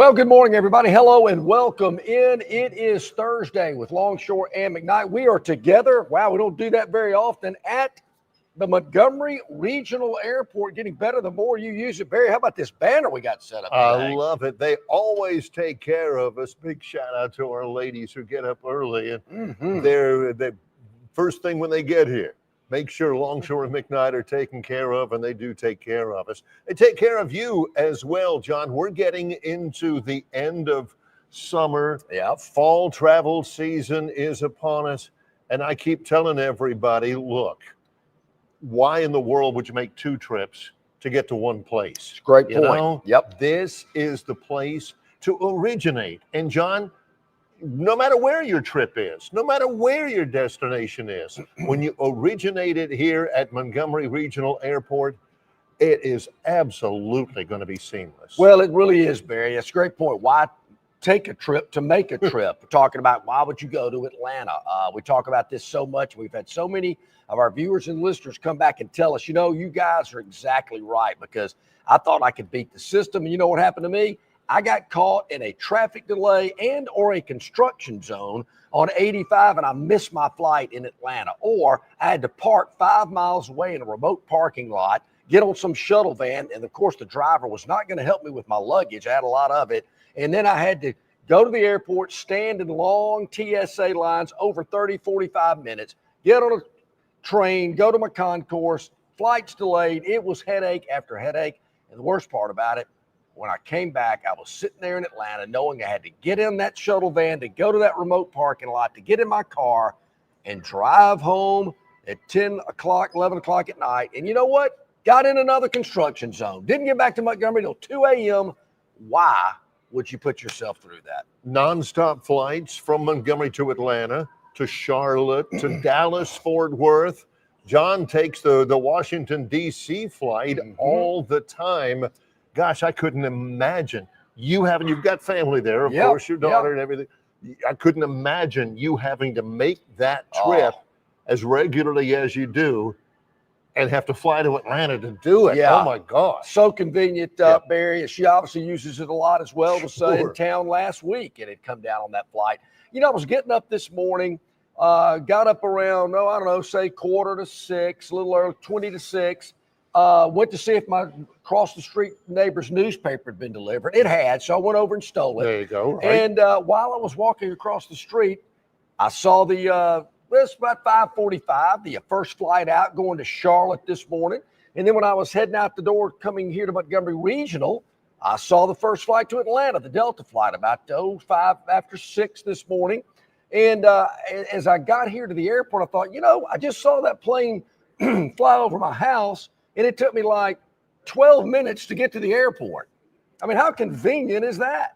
Well, good morning, everybody. Hello and welcome in. It is Thursday with Longshore and McKnight. We are together. Wow, we don't do that very often at the Montgomery Regional Airport. Getting better the more you use it. Barry, how about this banner we got set up today? I love it. They always take care of us. Big shout out to our ladies who get up early. And they're the first thing when they get here, make sure Longshore and McKnight are taken care of, and they do take care of us. They take care of you as well, John. We're getting into the end of summer. Yep. Fall travel season is upon us. And I keep telling everybody, look, why in the world would you make two trips to get to one place? Great point. Know, yep. This is the place to originate. And John, no matter where your trip is, no matter where your destination is, when you originate it here at Montgomery Regional Airport, it is absolutely going to be seamless. Well, it really is, Barry. That's a great point. Why take a trip to make a trip? We're talking about why would you go to Atlanta? We talk about this so much. We've had so many of our viewers and listeners come back and tell us, you know, you guys are exactly right, because I thought I could beat the system. And you know what happened to me? I got caught in a traffic delay and or a construction zone on 85, and I missed my flight in Atlanta. Or I had to park 5 miles away in a remote parking lot, get on some shuttle van, and of course the driver was not going to help me with my luggage. I had a lot of it. And then I had to go to the airport, stand in long TSA lines over 30, 45 minutes, get on a train, go to my concourse, flight's delayed. It was headache after headache. And the worst part about it, when I came back, I was sitting there in Atlanta knowing I had to get in that shuttle van to go to that remote parking lot, to get in my car and drive home at 10 o'clock, 11 o'clock at night. And you know what? Got in another construction zone. Didn't get back to Montgomery till 2 a.m. Why would you put yourself through that? Nonstop flights from Montgomery to Atlanta, to Charlotte, to Dallas, Fort Worth. John takes the Washington, D.C. flight all the time. Gosh, I couldn't imagine you've got family there, of course, your daughter and everything. I couldn't imagine you having to make that trip as regularly as you do and have to fly to Atlanta to do it. Yeah. Oh my gosh. So convenient, Barry. She obviously uses it a lot as well. Was in town last week and had come down on that flight. You know, I was getting up this morning, got up around, I don't know, say 5:45, a little early, 20 to 6. Went to see if my across the street neighbor's newspaper had been delivered. It had, so I went over and stole it. There you go. Right. And while I was walking across the street, I saw it's about 5:45, the first flight out going to Charlotte this morning. And then when I was heading out the door coming here to Montgomery Regional, I saw the first flight to Atlanta, the Delta flight, about 5 after 6 this morning. And as I got here to the airport, I thought, you know, I just saw that plane fly over my house, and it took me like 12 minutes to get to the airport. I mean, how convenient is that?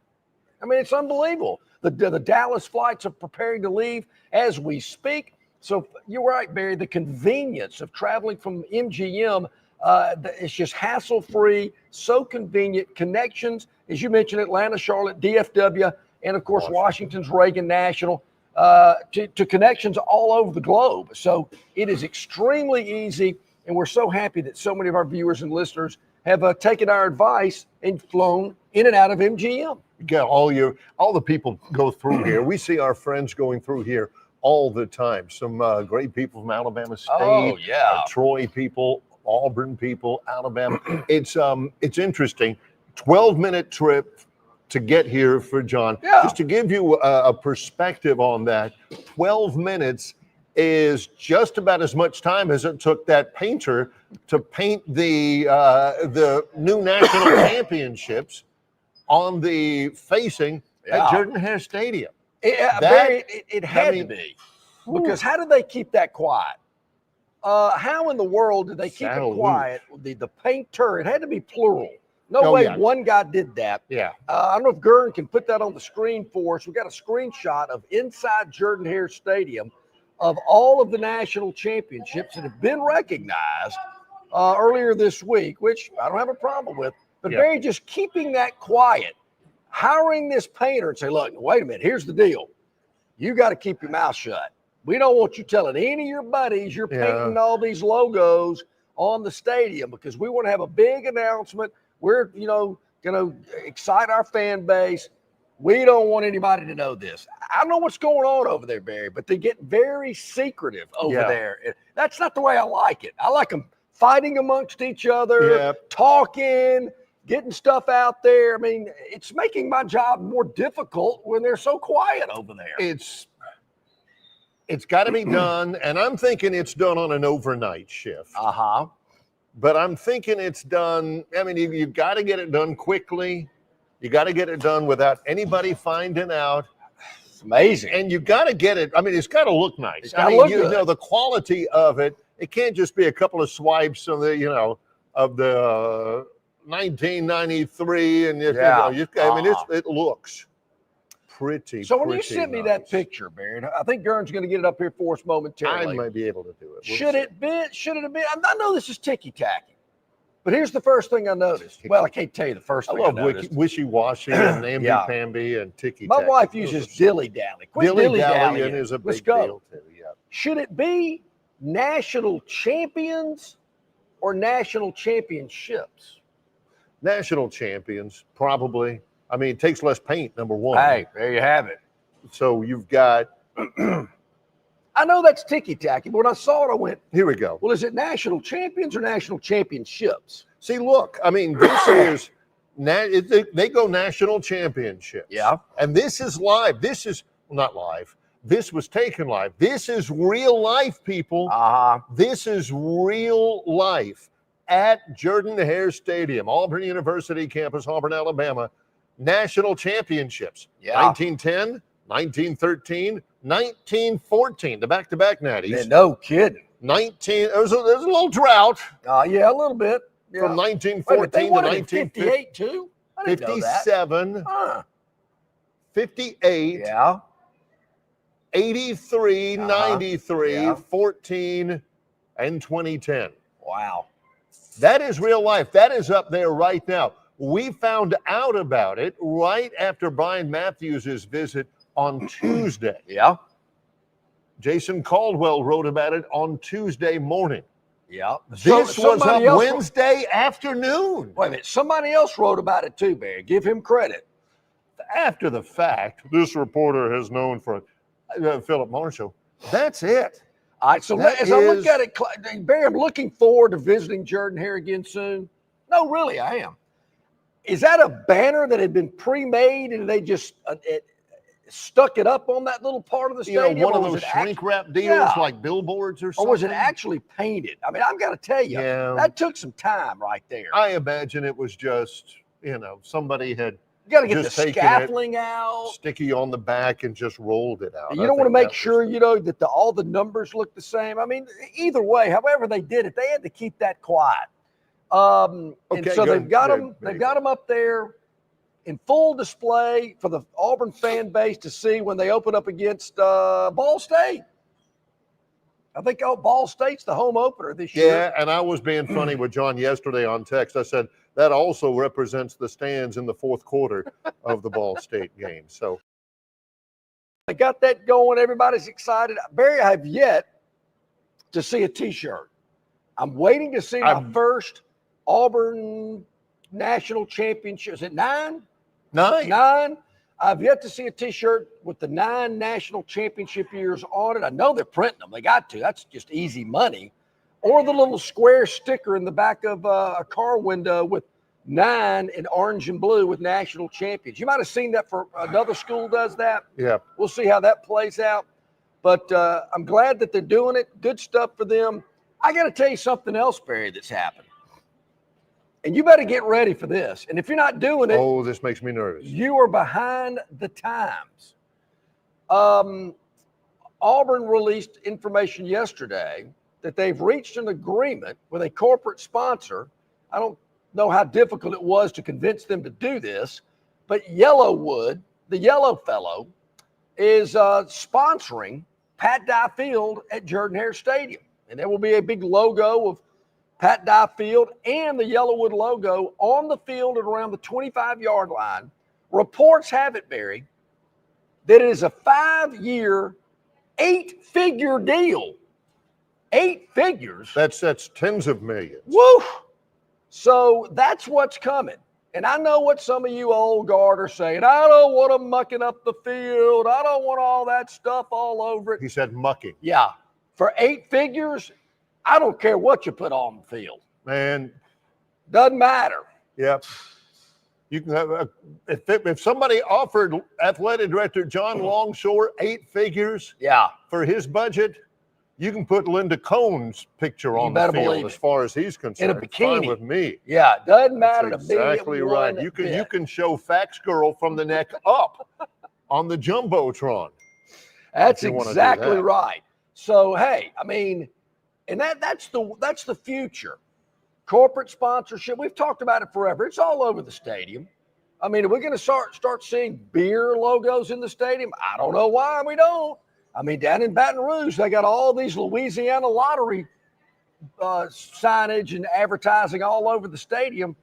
I mean, it's unbelievable. The Dallas flights are preparing to leave as we speak. So you're right, Barry, the convenience of traveling from MGM, it's just hassle-free, so convenient. Connections, as you mentioned, Atlanta, Charlotte, DFW, and of course, Washington's Reagan National, to connections all over the globe. So it is extremely easy. And we're so happy that so many of our viewers and listeners have taken our advice and flown in and out of MGM. You got all the people go through here. We see our friends going through here all the time. Some great people from Alabama State, Troy people, Auburn people, Alabama. It's interesting. 12-minute trip to get here for John. Just to give you a perspective on that, 12 minutes is just about as much time as it took that painter to paint the new national championships on the facing at Jordan-Hare Stadium. It had to be. Because how did they keep that quiet? How in the world did they keep it quiet? The painter, it had to be plural. No way one guy did that. Yeah. I don't know if Gurn can put that on the screen for us. We got a screenshot of inside Jordan-Hare Stadium of all of the national championships that have been recognized earlier this week, which I don't have a problem with. But Barry, just keeping that quiet, hiring this painter and say, look, wait a minute, here's the deal. You got to keep your mouth shut. We don't want you telling any of your buddies you're painting all these logos on the stadium, because we want to have a big announcement. We're, going to excite our fan base. We don't want anybody to know this. I don't know what's going on over there, Barry, but they get very secretive over there. That's not the way I like it. I like them fighting amongst each other, talking, getting stuff out there. I mean, it's making my job more difficult when they're so quiet over there. It's got to be done, and I'm thinking it's done on an overnight shift. But I'm thinking it's done. I mean, you've got to get it done quickly. You got to get it done without anybody finding out. It's amazing. And you got to get it. I mean, it's got to look nice. It's got to look good. You know, the quality of it. It can't just be a couple of swipes of the, of the 1993, and it looks pretty. So when you sent me that picture, Barry, I think Gern's going to get it up here for us momentarily. I might be able to do it. Should it have been? I know this is ticky-tacky, but here's the first thing I noticed. Well, I can't tell you the first thing I noticed. Wishy-washy and namby-pamby and ticky-tacky. My wife uses dilly-dally. Dilly-dallying is a big deal, too. Yeah. Should it be national champions or national championships? National champions, probably. I mean, it takes less paint, number one. Hey, there you have it. So you've got... I know that's ticky-tacky, but when I saw it, I went, here we go. Well, is it national champions or national championships? See, look, I mean, this is... They go national championships. Yeah. And this is live. This is... Well, not live. This was taken live. This is real life, people. This is real life at Jordan-Hare Stadium, Auburn University campus, Auburn, Alabama. National championships. 1910, 1913, 1914, the back-to-back natties. Yeah, no kidding. There's a little drought. Yeah, a little bit. Yeah. From 1914 to 1958 too? I didn't 57, know that. 58, 83, 93, 14, and 2010. Wow. That is real life. That is up there right now. We found out about it right after Brian Matthews' visit on Tuesday. Yeah. Jason Caldwell wrote about it on Tuesday morning. Yeah. This was up Wednesday afternoon. Wait a minute. Somebody else wrote about it too, Barry. Give him credit. After the fact, this reporter has known for Philip Marshall. That's it. All right. So as I look at it, Barry, I'm looking forward to visiting Jordan-Hare again soon. No, really, I am. Is that a banner that had been pre-made and they just stuck it up on that little part of the stadium? One of those shrink wrap deals like billboards or something? Or was it actually painted? I mean, I've got to tell you, that took some time right there. I imagine it was just, somebody had you got to get the scaffolding out, sticky on the back, and just rolled it out. And you don't want to make sure, that all the numbers look the same. I mean, either way, however they did it, they had to keep that quiet. And so they've got them up there in full display for the Auburn fan base to see when they open up against Ball State. I think Ball State's the home opener this year. Yeah, and I was being funny with John yesterday on text. I said that also represents the stands in the fourth quarter of the Ball State game. So they got that going. Everybody's excited. Barry, I have yet to see a T-shirt. I'm waiting to see my first Auburn national championship. Is it 9? 9. I've yet to see a T-shirt with the 9 national championship years on it. I know they're printing them. They got to. That's just easy money. Or the little square sticker in the back of a car window with 9 in orange and blue with national champions. You might have seen that for another school does that. Yeah. We'll see how that plays out. But I'm glad that they're doing it. Good stuff for them. I got to tell you something else, Barry, that's happened. And you better get ready for this. And if you're not doing it, oh, this makes me nervous. You are behind the times. Auburn released information yesterday that they've reached an agreement with a corporate sponsor. I don't know how difficult it was to convince them to do this, but Yellowwood, the yellow fellow, is sponsoring Pat Dye Field at Jordan-Hare Stadium. And there will be a big logo of Pat Dye Field and the Yellowwood logo on the field at around the 25-yard line. Reports have it, Barry, that it is a 5-year, 8-figure deal. 8 figures. That's tens of millions. Woo! So that's what's coming. And I know what some of you old guard are saying. I don't want them mucking up the field. I don't want all that stuff all over it. He said mucking. Yeah. For 8 figures, I don't care what you put on the field. Man. Doesn't matter. Yep. You can have if somebody offered athletic director John Longshore 8 figures for his budget, you can put Linda Cohn's picture on the field as far as he's concerned. In a bikini. Fine with me. Yeah, it doesn't matter That's to me. exactly right. You can show Fax Girl from the neck up on the Jumbotron. That's exactly right. So hey, I mean, and that's the future. Corporate sponsorship, we've talked about it forever. It's all over the stadium. I mean, are we going to start seeing beer logos in the stadium? I don't know why we don't. I mean, down in Baton Rouge, they got all these Louisiana lottery signage and advertising all over the stadium,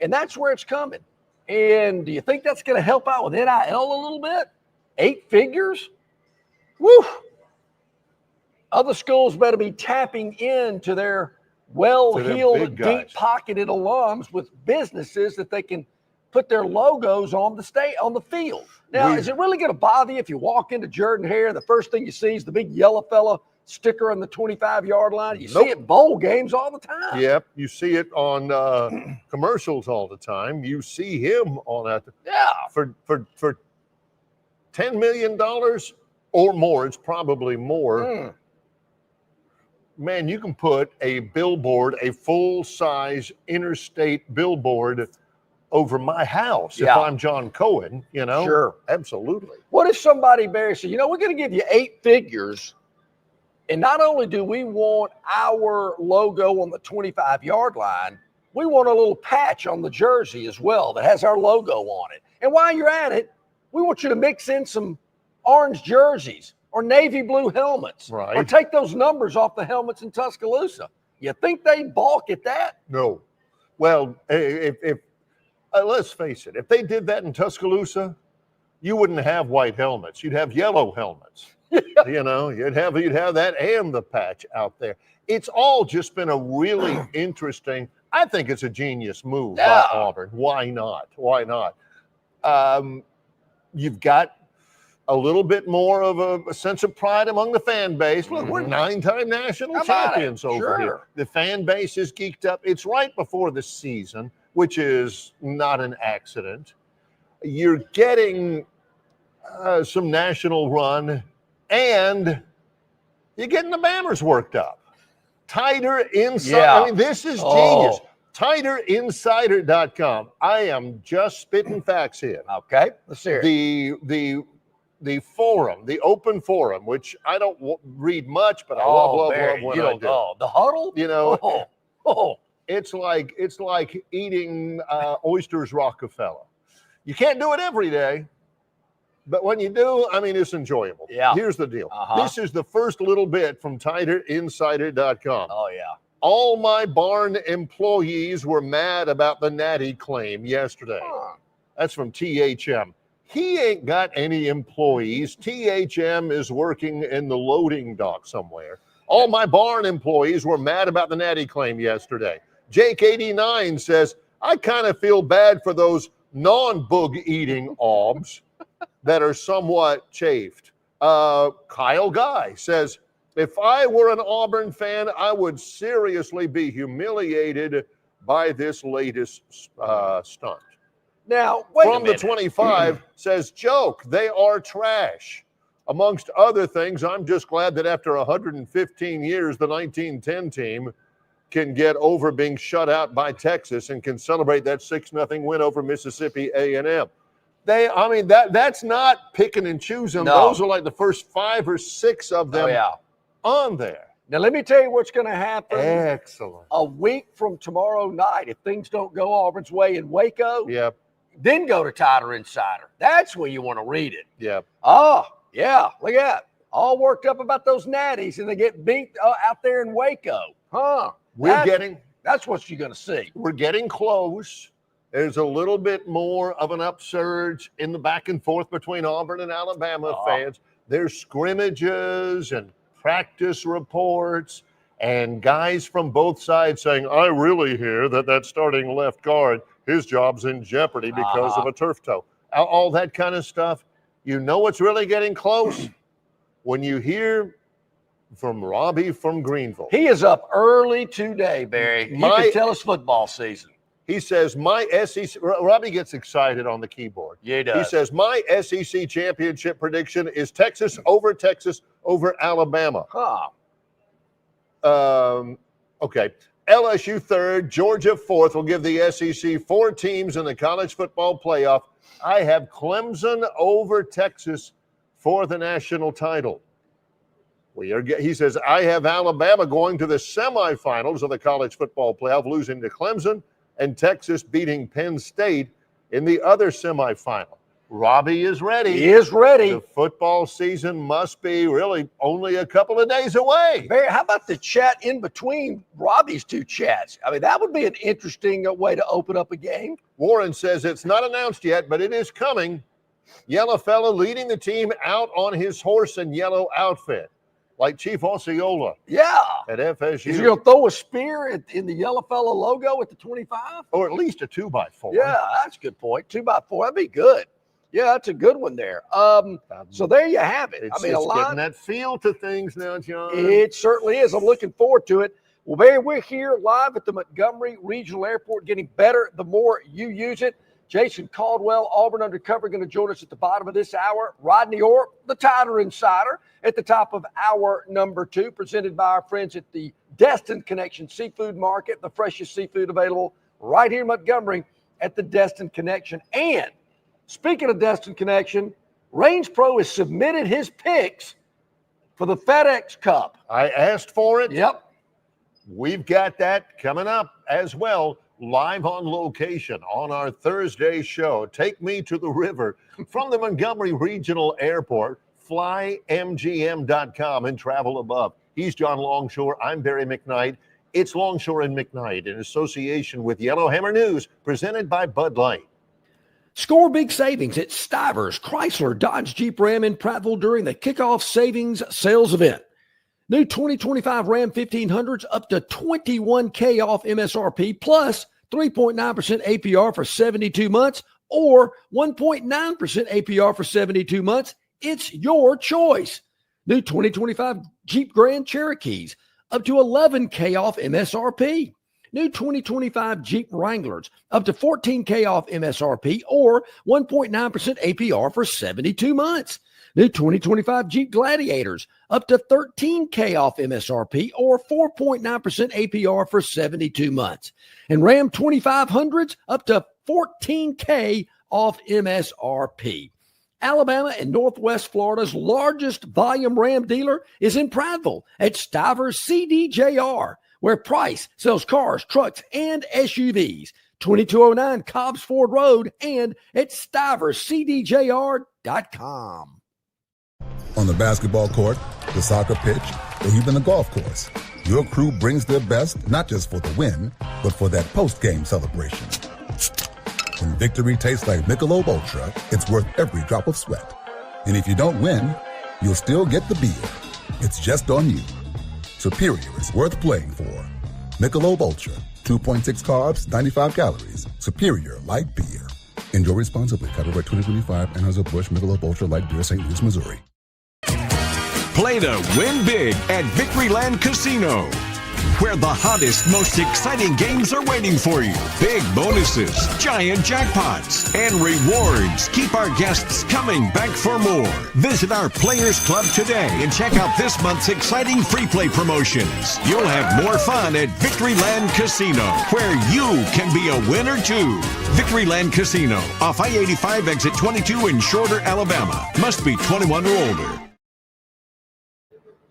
and that's where it's coming. And do you think that's going to help out with NIL a little bit? 8 figures? Woo! Other schools better be tapping into their well-heeled, deep-pocketed alums with businesses that they can put their logos on the field. Now, is it really going to bother you if you walk into Jordan-Hare and the first thing you see is the big yellow fella sticker on the 25-yard line? You see it in bowl games all the time. Yep, you see it on commercials all the time. You see him on that. Yeah. For $10 million or more, it's probably more. Man, you can put a billboard, a full-size interstate billboard over my house if I'm John Cohen, you know? Sure. Absolutely. What if somebody, Barry, said, we're going to give you 8 figures, and not only do we want our logo on the 25-yard line, we want a little patch on the jersey as well that has our logo on it. And while you're at it, we want you to mix in some orange jerseys or navy blue helmets, or take those numbers off the helmets in Tuscaloosa. You think they balk at that? No. Well, if let's face it, if they did that in Tuscaloosa, you wouldn't have white helmets. You'd have yellow helmets. You know, you'd have that and the patch out there. It's all just been a really interesting. I think it's a genius move by Auburn. Why not? Why not? You've got a little bit more of a sense of pride among the fan base. Look, we're 9-time national champions over here. The fan base is geeked up. It's right before the season, which is not an accident. You're getting some national run, and you're getting the Bammers worked up. Tighter Inside. I mean, this is genius. TighterInsider.com. I am just spitting facts here. Okay, let's hear it. The forum, the open forum, which I don't read much, but I love when I do. The huddle? You know, it's like eating oysters Rockefeller. You can't do it every day, but when you do, I mean, it's enjoyable. Yeah. Here's the deal. This is the first little bit from TighterInsider.com. Oh, yeah. All my barn employees were mad about the Natty claim yesterday. That's from THM. He ain't got any employees. THM is working in the loading dock somewhere. All my barn employees were mad about the Natty claim yesterday. Jake89 says, I kind of feel bad for those non-bug eating Aubs that are somewhat chafed. Kyle Guy says, if I were an Auburn fan, I would seriously be humiliated by this latest stunt. Now, wait From a minute. the 25 says, joke, they are trash. Amongst other things, I'm just glad that after 115 years, the 1910 team can get over being shut out by Texas and can celebrate that 6-0 win over Mississippi A&M. That's not picking and choosing. No. Those are like the first 5 or 6 of them on there. Now, let me tell you what's going to happen. Excellent. A week from tomorrow night, if things don't go Auburn's way in Waco, then go to Tighter Insider. That's where you want to read it. Yep. Oh, yeah, look at that. All worked up about those natties, and they get beat out there in Waco. That's what you're going to see. We're getting close. There's a little bit more of an upsurge in the back and forth between Auburn and Alabama fans. There's scrimmages and practice reports and guys from both sides saying, I really hear that starting left guard his job's in jeopardy because of a turf toe. All that kind of stuff. You know it's really getting close when you hear from Robbie from Greenville. He is up early today, Barry. He can tell us football season. He says, my SEC, Robbie gets excited on the keyboard. Yeah, he does. He says, my SEC championship prediction is Texas over Alabama. Okay. LSU third, Georgia fourth will give the SEC 4 teams in the college football playoff. I have Clemson over Texas for the national title. He says, I have Alabama going to the semifinals of the college football playoff, losing to Clemson, and Texas beating Penn State in the other semifinal. Robbie is ready. He is ready. The football season must be really only a couple of days away. Barry, how about the chat in between Robbie's 2 chats? I mean, that would be an interesting way to open up a game. Warren says it's not announced yet, but it is coming. Yellow fella leading the team out on his horse and yellow outfit, like Chief Osceola. Yeah. At FSU. Is he going to throw a spear in the yellow fella logo at the 25? Or at least a 2x4. Yeah, that's a good point. 2x4, that'd be good. Yeah, that's a good one there. So there you have it. I mean, it's getting that feel to things now, John. It certainly is. I'm looking forward to it. Well, Barry, we're here live at the Montgomery Regional Airport, getting better the more you use it. Jason Caldwell, Auburn Undercover, going to join us at the bottom of this hour. Rodney Orr, the Tiger Insider, at the top of hour number 2, presented by our friends at the Destin Connection Seafood Market, the freshest seafood available right here in Montgomery at the Destin Connection. And speaking of Destin Connection, Range Pro has submitted his picks for the FedEx Cup. I asked for it. Yep. We've got that coming up as well, live on location on our Thursday show. Take me to the river from the Montgomery Regional Airport, flymgm.com and travel above. He's John Longshore. I'm Barry McKnight. It's Longshore and McKnight in association with Yellowhammer News, presented by Bud Light. Score big savings at Stivers, Chrysler, Dodge, Jeep, Ram in Prattville during the kickoff savings sales event. New 2025 Ram 1500s up to $21K off MSRP plus 3.9% APR for 72 months or 1.9% APR for 72 months. It's your choice. New 2025 Jeep Grand Cherokees up to $11K off MSRP. New 2025 Jeep Wranglers up to $14K off MSRP or 1.9% APR for 72 months. New 2025 Jeep Gladiators up to $13K off MSRP or 4.9% APR for 72 months. And Ram 2500s up to $14K off MSRP. Alabama and Northwest Florida's largest volume Ram dealer is in Prattville at Stivers CDJR, where Price sells cars, trucks, and SUVs. 2209 Cobbs Ford Road and at stiverscdjr.com. On the basketball court, the soccer pitch, or even the golf course, your crew brings their best not just for the win, but for that post-game celebration. When victory tastes like Michelob Ultra, it's worth every drop of sweat. And if you don't win, you'll still get the beer. It's just on you. Superior is worth playing for. Michelob Ultra, 2.6 carbs, 95 calories. Superior light beer. Enjoy responsibly. Copyright 2025, Anheuser-Busch Michelob Ultra Light Beer, St. Louis, Missouri. Play to win big at Victoryland Casino, where the hottest, most exciting games are waiting for you. Big bonuses, giant jackpots, and rewards keep our guests coming back for more. Visit our Players Club today and check out this month's exciting free play promotions. You'll have more fun at Victoryland Casino, where you can be a winner too. Victoryland Casino, off I-85 exit 22 in Shorter, Alabama. Must be 21 or older.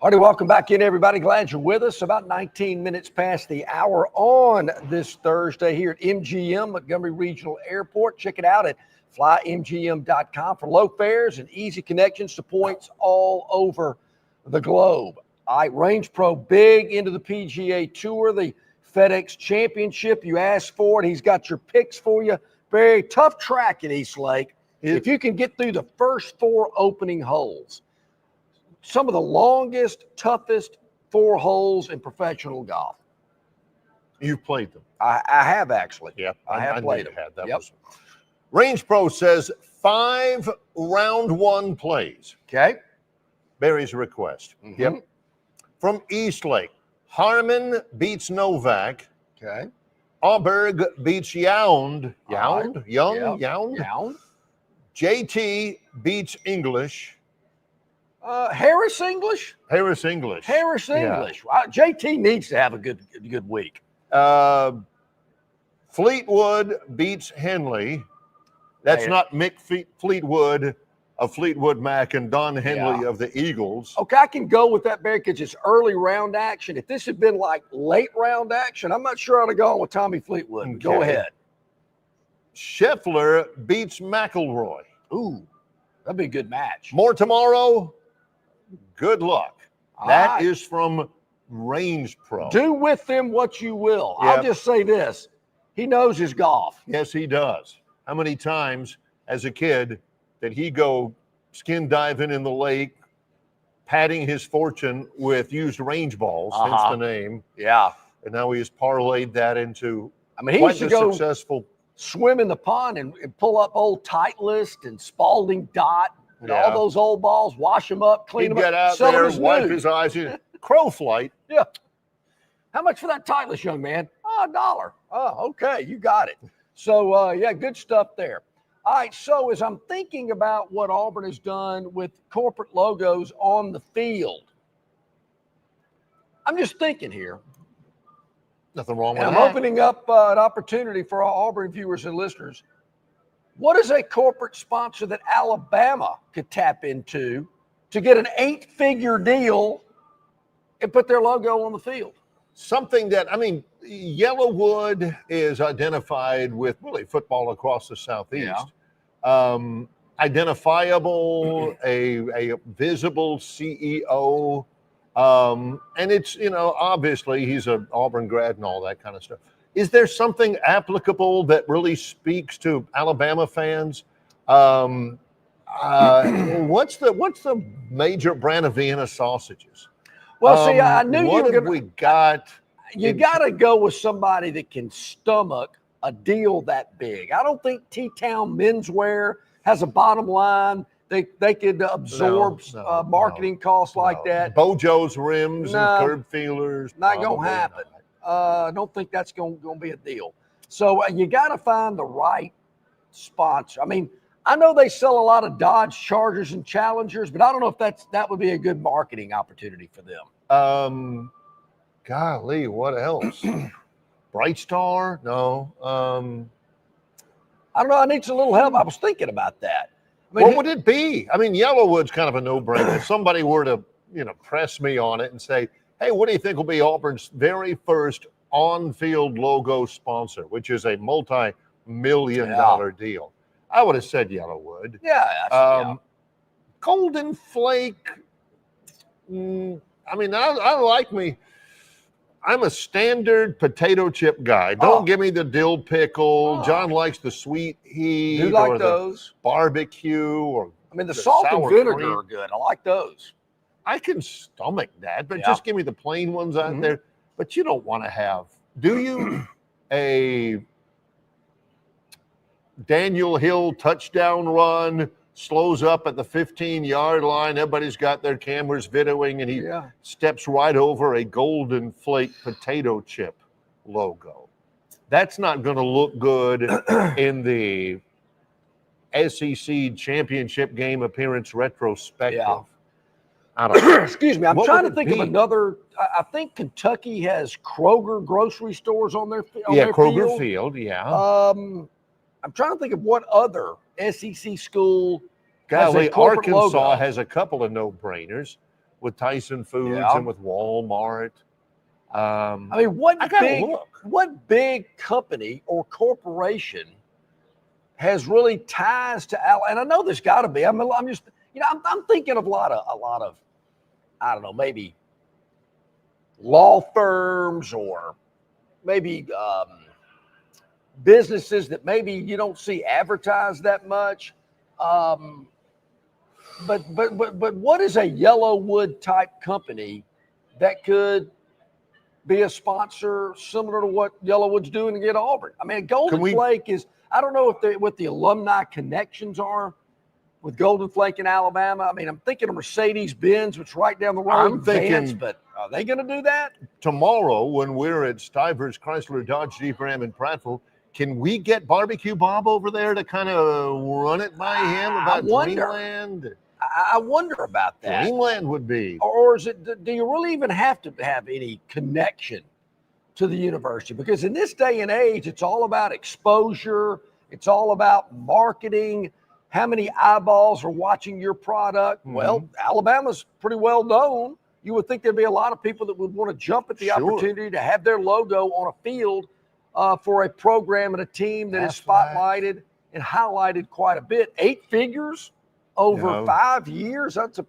All right, welcome back in, everybody. Glad you're with us. About 19 minutes past the hour on this Thursday here at MGM, Montgomery Regional Airport. Check it out at flymgm.com for low fares and easy connections to points all over the globe. All right, Range Pro big into the PGA Tour, the FedEx Championship. You asked for it. He's got your picks for you. Very tough track at East Lake. If you can get through the first 4 opening holes, some of the longest, toughest 4 holes in professional golf. You've played them. I have actually. Yeah, I have played them. That was Range Pro says 5 round 1 plays. Okay. Barry's request. Mhm. Yep. From Eastlake, Harmon beats Novak. Okay. Auburn beats Yound. All Young. right. Yound. JT beats English. Harris English. Harris English. JT needs to have a good week. Fleetwood beats Henley. That's not Mick Fleetwood of Fleetwood Mac and Don Henley of the Eagles. Okay, I can go with that, Barry, because it's early round action. If this had been like late round action, I'm not sure I'd have gone with Tommy Fleetwood. Okay. Go ahead. Scheffler beats McElroy. Ooh, that'd be a good match. More tomorrow. Good luck. All That right. is from Range Pro. Do with them what you will. Yep. I'll just say this. He knows his golf. Yes, he does. How many times as a kid did he go skin diving in the lake, padding his fortune with used range balls, hence the name. Yeah. And now he has parlayed that into He quite used to the go successful. swim in the pond and pull up old Titleist and Spalding Dot and all those old balls, wash them up, clean He'd them get up, out sell them there, as wipe new. his eyes. Crow flight. Yeah. How much for that Titleist, young man? $1. Oh, okay. You got it. So, good stuff there. All right. So, as I'm thinking about what Auburn has done with corporate logos on the field, I'm just thinking here. Nothing wrong with And that. I'm opening up an opportunity for our Auburn viewers and listeners. What is a corporate sponsor that Alabama could tap into to get an 8-figure deal and put their logo on the field? Something that, Yellowwood is identified with really football across the Southeast. Identifiable, a visible CEO. And it's, obviously he's an Auburn grad and all that kind of stuff. Is there something applicable that really speaks to Alabama fans? What's the major brand of Vienna sausages? Well, see, I knew what you were have going we got? You got to go with somebody that can stomach a deal that big. I don't think T-Town Menswear has a bottom line. They could absorb marketing costs like that. Bojo's rims and curb feelers. Not going to happen. I don't think that's going to be a deal. So you got to find the right sponsor. I know they sell a lot of Dodge Chargers and Challengers, but I don't know if that would be a good marketing opportunity for them. Golly, what else? Bright Star? No. I don't know. I need some little help. I was thinking about that. What would it be? Yellowwood's kind of a no-brainer. If somebody were to, press me on it and say, hey, what do you think will be Auburn's very first on-field logo sponsor, which is a multi-million-dollar deal? I would have said Yellowwood. Yeah. Golden Flake. I like me. I'm a standard potato chip guy. Don't give me the dill pickle. John likes the sweet heat. You like or those? The barbecue or the salt and vinegar cream. are good. I like those. I can stomach that, but just give me the plain ones out there. But you don't want to have, do you, a Daniel Hill touchdown run, slows up at the 15-yard line. Everybody's got their cameras videoing, and he steps right over a Golden Flake potato chip logo. That's not going to look good in the SEC championship game appearance retrospective. Yeah. I don't know. Excuse me. I'm What trying would to it think be? of another. I think Kentucky has Kroger grocery stores on their field. Kroger Field, I'm trying to think of what other SEC school has a Golly, corporate Arkansas logo. has a couple of no-brainers with Tyson Foods and with Walmart. What big company or corporation has really ties to Al? And I know there's got to be. I'm just, I'm thinking of a lot of, I don't know, maybe law firms or maybe businesses that maybe you don't see advertised that much. But what is a Yellowwood type company that could be a sponsor similar to what Yellowwood's doing to get Auburn. I mean, Golden Flake is, I don't know what the alumni connections are with Golden Flake in Alabama. I mean, I'm thinking of Mercedes-Benz, which is right down the road. I'm thinking, but are they going to do that? Tomorrow, when we're at Stivers, Chrysler, Dodge, Jeep, Ram, in Prattville, can we get Barbecue Bob over there to kind of run it by him about Dreamland? I wonder about that. Dreamland would be. Or is it, do you really even have to have any connection to the university? Because in this day and age, it's all about exposure. It's all about marketing. How many eyeballs are watching your product? Mm-hmm. Well, Alabama's pretty well known. You would think there'd be a lot of people that would want to jump at the opportunity to have their logo on a field for a program and a team that is spotlighted and highlighted quite a bit. 8 figures over 5 years. That's a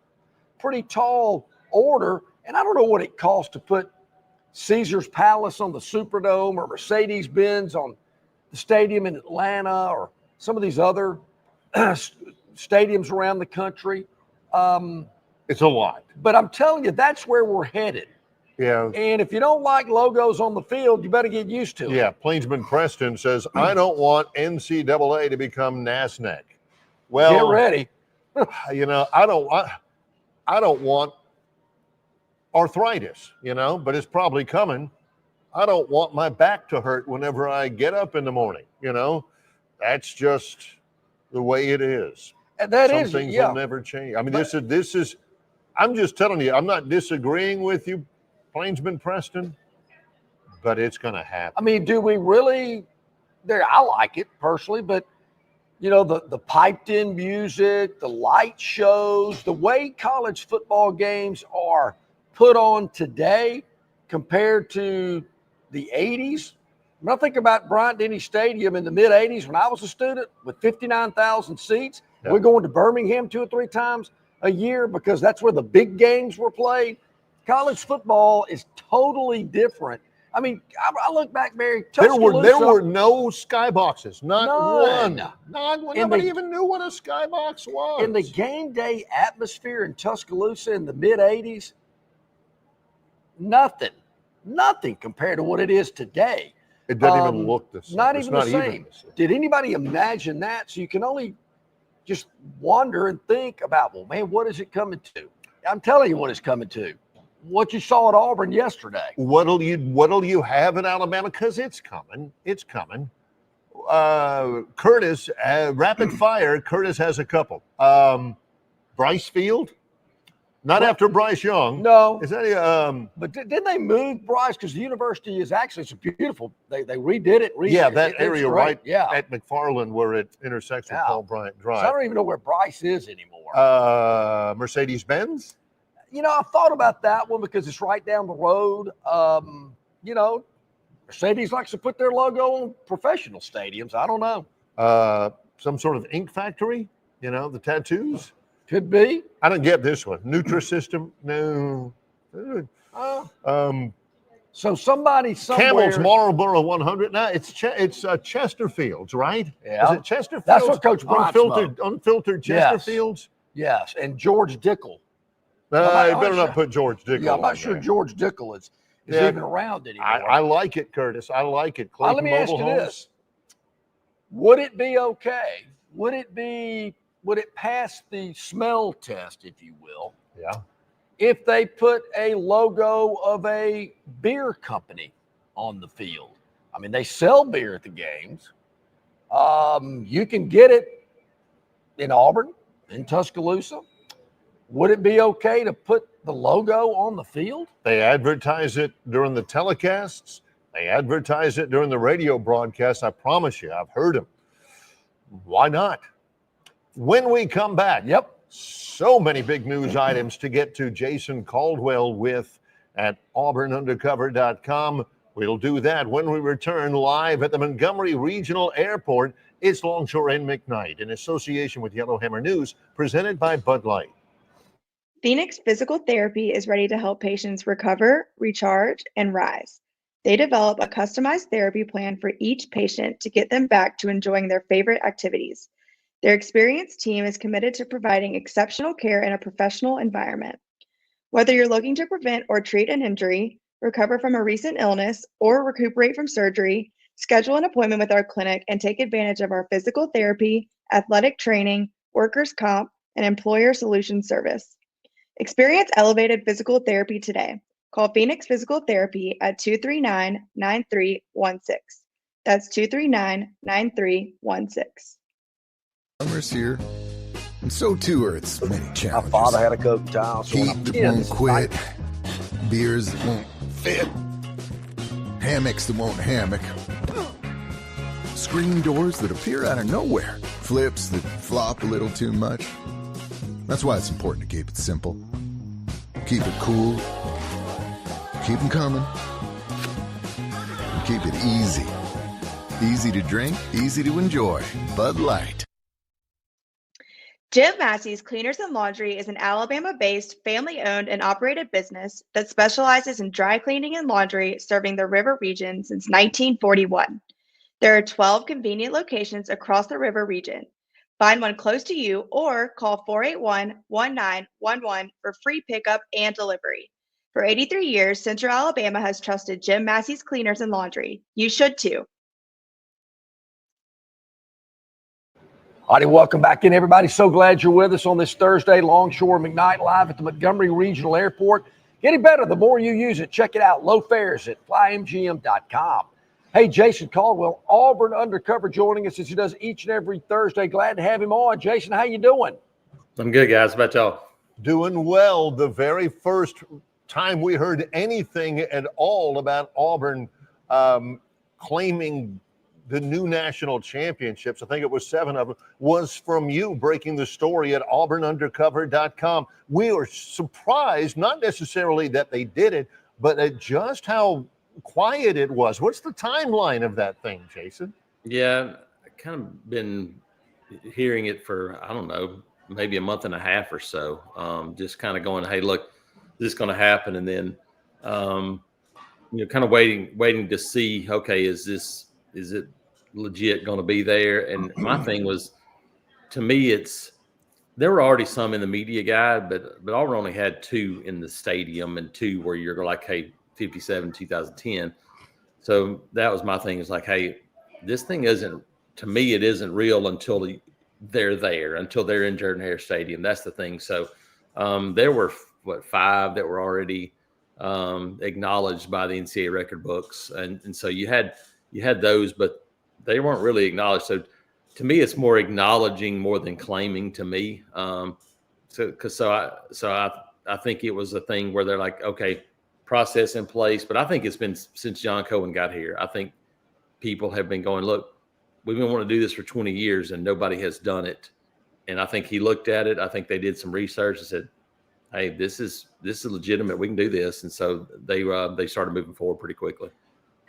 pretty tall order. And I don't know what it costs to put Caesar's Palace on the Superdome or Mercedes-Benz on the stadium in Atlanta or some of these other stadiums around the country. It's a lot. But I'm telling you, that's where we're headed. Yeah. And if you don't like logos on the field, you better get used to it. Yeah. Plainsman Preston says, I don't want NCAA to become NASDAQ. Well, get ready. I don't want arthritis, but it's probably coming. I don't want my back to hurt whenever I get up in the morning, That's just the way it is. And that Some things will never change. I mean, this is, I'm just telling you, I'm not disagreeing with you, Plainsman Preston, but it's going to happen. I mean, do we really, I like it personally, but the piped in music, the light shows, the way college football games are put on today compared to the 80s. When I think about Bryant-Denny Stadium in the mid-'80s when I was a student with 59,000 seats, we're going to Birmingham 2 or 3 times a year because that's where the big games were played. College football is totally different. I mean, I look back, Barry. There were no skyboxes, not one. Nobody even knew what a skybox was. In the game day atmosphere in Tuscaloosa in the mid-'80s, nothing compared to what it is today. It doesn't even look the same. Not even the same. Did anybody imagine that? So you can only just wonder and think about, well, man, what is it coming to? I'm telling you what it's coming to. What you saw at Auburn yesterday. What'll you have in Alabama? Because it's coming. It's coming. Curtis, rapid fire. Curtis has a couple. Bryce Field. Not after Bryce Young. No. Is that but didn't they move Bryce? Because the university is actually, it's beautiful. They redid it. That area right at McFarland where it intersects with Paul Bryant Drive. So I don't even know where Bryce is anymore. Mercedes-Benz? I've thought about that one because it's right down the road. Mercedes likes to put their logo on professional stadiums. I don't know. Some sort of ink factory, the tattoos. Could be. I don't get this one. Nutrisystem? No. So somebody somewhere. Camel's Marlboro 100. No, it's Chesterfields, right? Yeah. Is it Chesterfields? That's what Coach Bryant Unfiltered Chesterfields? Yes. And George Dickel. You better not put George Dickel. Yeah, I'm not sure George Dickel is even around anymore. I like it, Curtis. I like it. Let me ask you this. Would it be okay? Would it pass the smell test, if you will? Yeah. If they put a logo of a beer company on the field? I mean, they sell beer at the games. You can get it in Auburn, in Tuscaloosa. Would it be okay to put the logo on the field? They advertise it during the telecasts. They advertise it during the radio broadcasts. I promise you, I've heard them. Why not? When we come back, so many big news items to get to. Jason Caldwell with at auburnundercover.com. We'll do that when we return live at the Montgomery Regional Airport. It's Longshore and McKnight in association with Yellowhammer News, presented by Bud Light. Phoenix Physical Therapy is ready to help patients recover, recharge, and rise. They develop a customized therapy plan for each patient to get them back to enjoying their favorite activities. Their experienced team is committed to providing exceptional care in a professional environment. Whether you're looking to prevent or treat an injury, recover from a recent illness, or recuperate from surgery, schedule an appointment with our clinic and take advantage of our physical therapy, athletic training, workers' comp, and employer solutions service. Experience elevated physical therapy today. Call Phoenix Physical Therapy at 239-9316. That's 239-9316. Summer's here, and so too are its many My challenges. father had a Coke town, so when Heat I'm that 10, won't this is quit, beers that won't fit, hammocks that won't hammock, screen doors that appear out of nowhere, flips that flop a little too much. That's why it's important to keep it simple. Keep it cool, keep them coming, and keep it easy. Easy to drink, easy to enjoy. Bud Light. Jim Massey's Cleaners and Laundry is an Alabama-based, family-owned and operated business that specializes in dry cleaning and laundry, serving the river region since 1941. There are 12 convenient locations across the river region. Find one close to you or call 481-1911 for free pickup and delivery. For 83 years, Central Alabama has trusted Jim Massey's Cleaners and Laundry. You should too. All righty, welcome back in, everybody. So glad you're with us on this Thursday. Longshore McKnight live at the Montgomery Regional Airport. Getting better the more you use it. Check it out. Low fares at flymgm.com. Hey, Jason Caldwell, Auburn Undercover, joining us as he does each and every Thursday. Glad to have him on. Jason, how you doing? I'm good, guys. How about y'all? Doing well. The very first time we heard anything at all about Auburn claiming the new national championships, I think it was 7 of them, was from you breaking the story at auburnundercover.com. We are surprised, not necessarily that they did it, but at just how quiet it was. What's the timeline of that thing, Jason? Yeah, I kind of been hearing it for, I don't know, maybe a month and a half or so. Just kind of going, hey, look, this is going to happen. And then, kind of waiting to see, okay, is it legit going to be there? And my thing was, to me, there were already some in the media guide, but Auburn only had 2 in the stadium and 2 where you're like, hey, 57, 2010. So that was my thing. Is like, hey, this thing isn't, to me, it isn't real until they're there, until they're in Jordan-Hare Stadium. That's the thing. So there were, 5 that were already acknowledged by the NCAA record books. And so you had those, but they weren't really acknowledged. So to me, it's more acknowledging more than claiming to me. I think it was a thing where they're like, okay, process in place. But I think it's been since John Cohen got here. I think people have been going, look, we've been wanting to do this for 20 years and nobody has done it. And I think he looked at it. I think they did some research and said, hey, this is legitimate. We can do this. And so they started moving forward pretty quickly.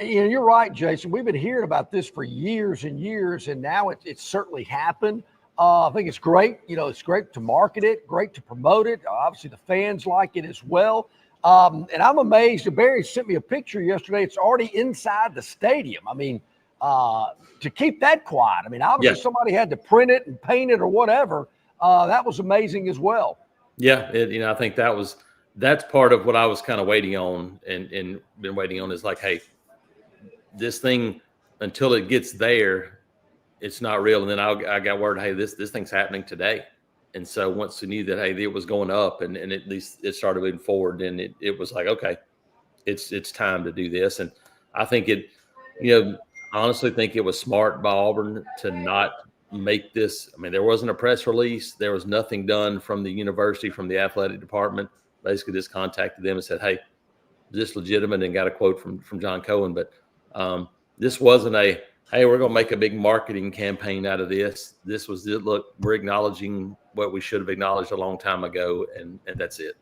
You're right, Jason. We've been hearing about this for years and years, and now it's certainly happened. I think it's great. It's great to market it, great to promote it. Obviously, the fans like it as well. And I'm amazed. Barry sent me a picture yesterday. It's already inside the stadium. I mean, to keep that quiet. I mean, obviously somebody had to print it and paint it or whatever. That was amazing as well. Yeah, I think that's part of what I was kind of waiting on and been waiting on is like, hey, this thing, until it gets there, it's not real. And then I got word, hey, this thing's happening today. And so once we knew that, hey, it was going up and at least it started moving forward, and it was like, okay, it's time to do this. And I think honestly think it was smart by Auburn to not make this. I mean, there wasn't a press release. There was nothing done from the university, from the athletic department. Basically just contacted them and said, hey, is this legitimate? And got a quote from John Cohen. But this wasn't hey, we're going to make a big marketing campaign out of this. This was, look, we're acknowledging what we should have acknowledged a long time ago, and that's it.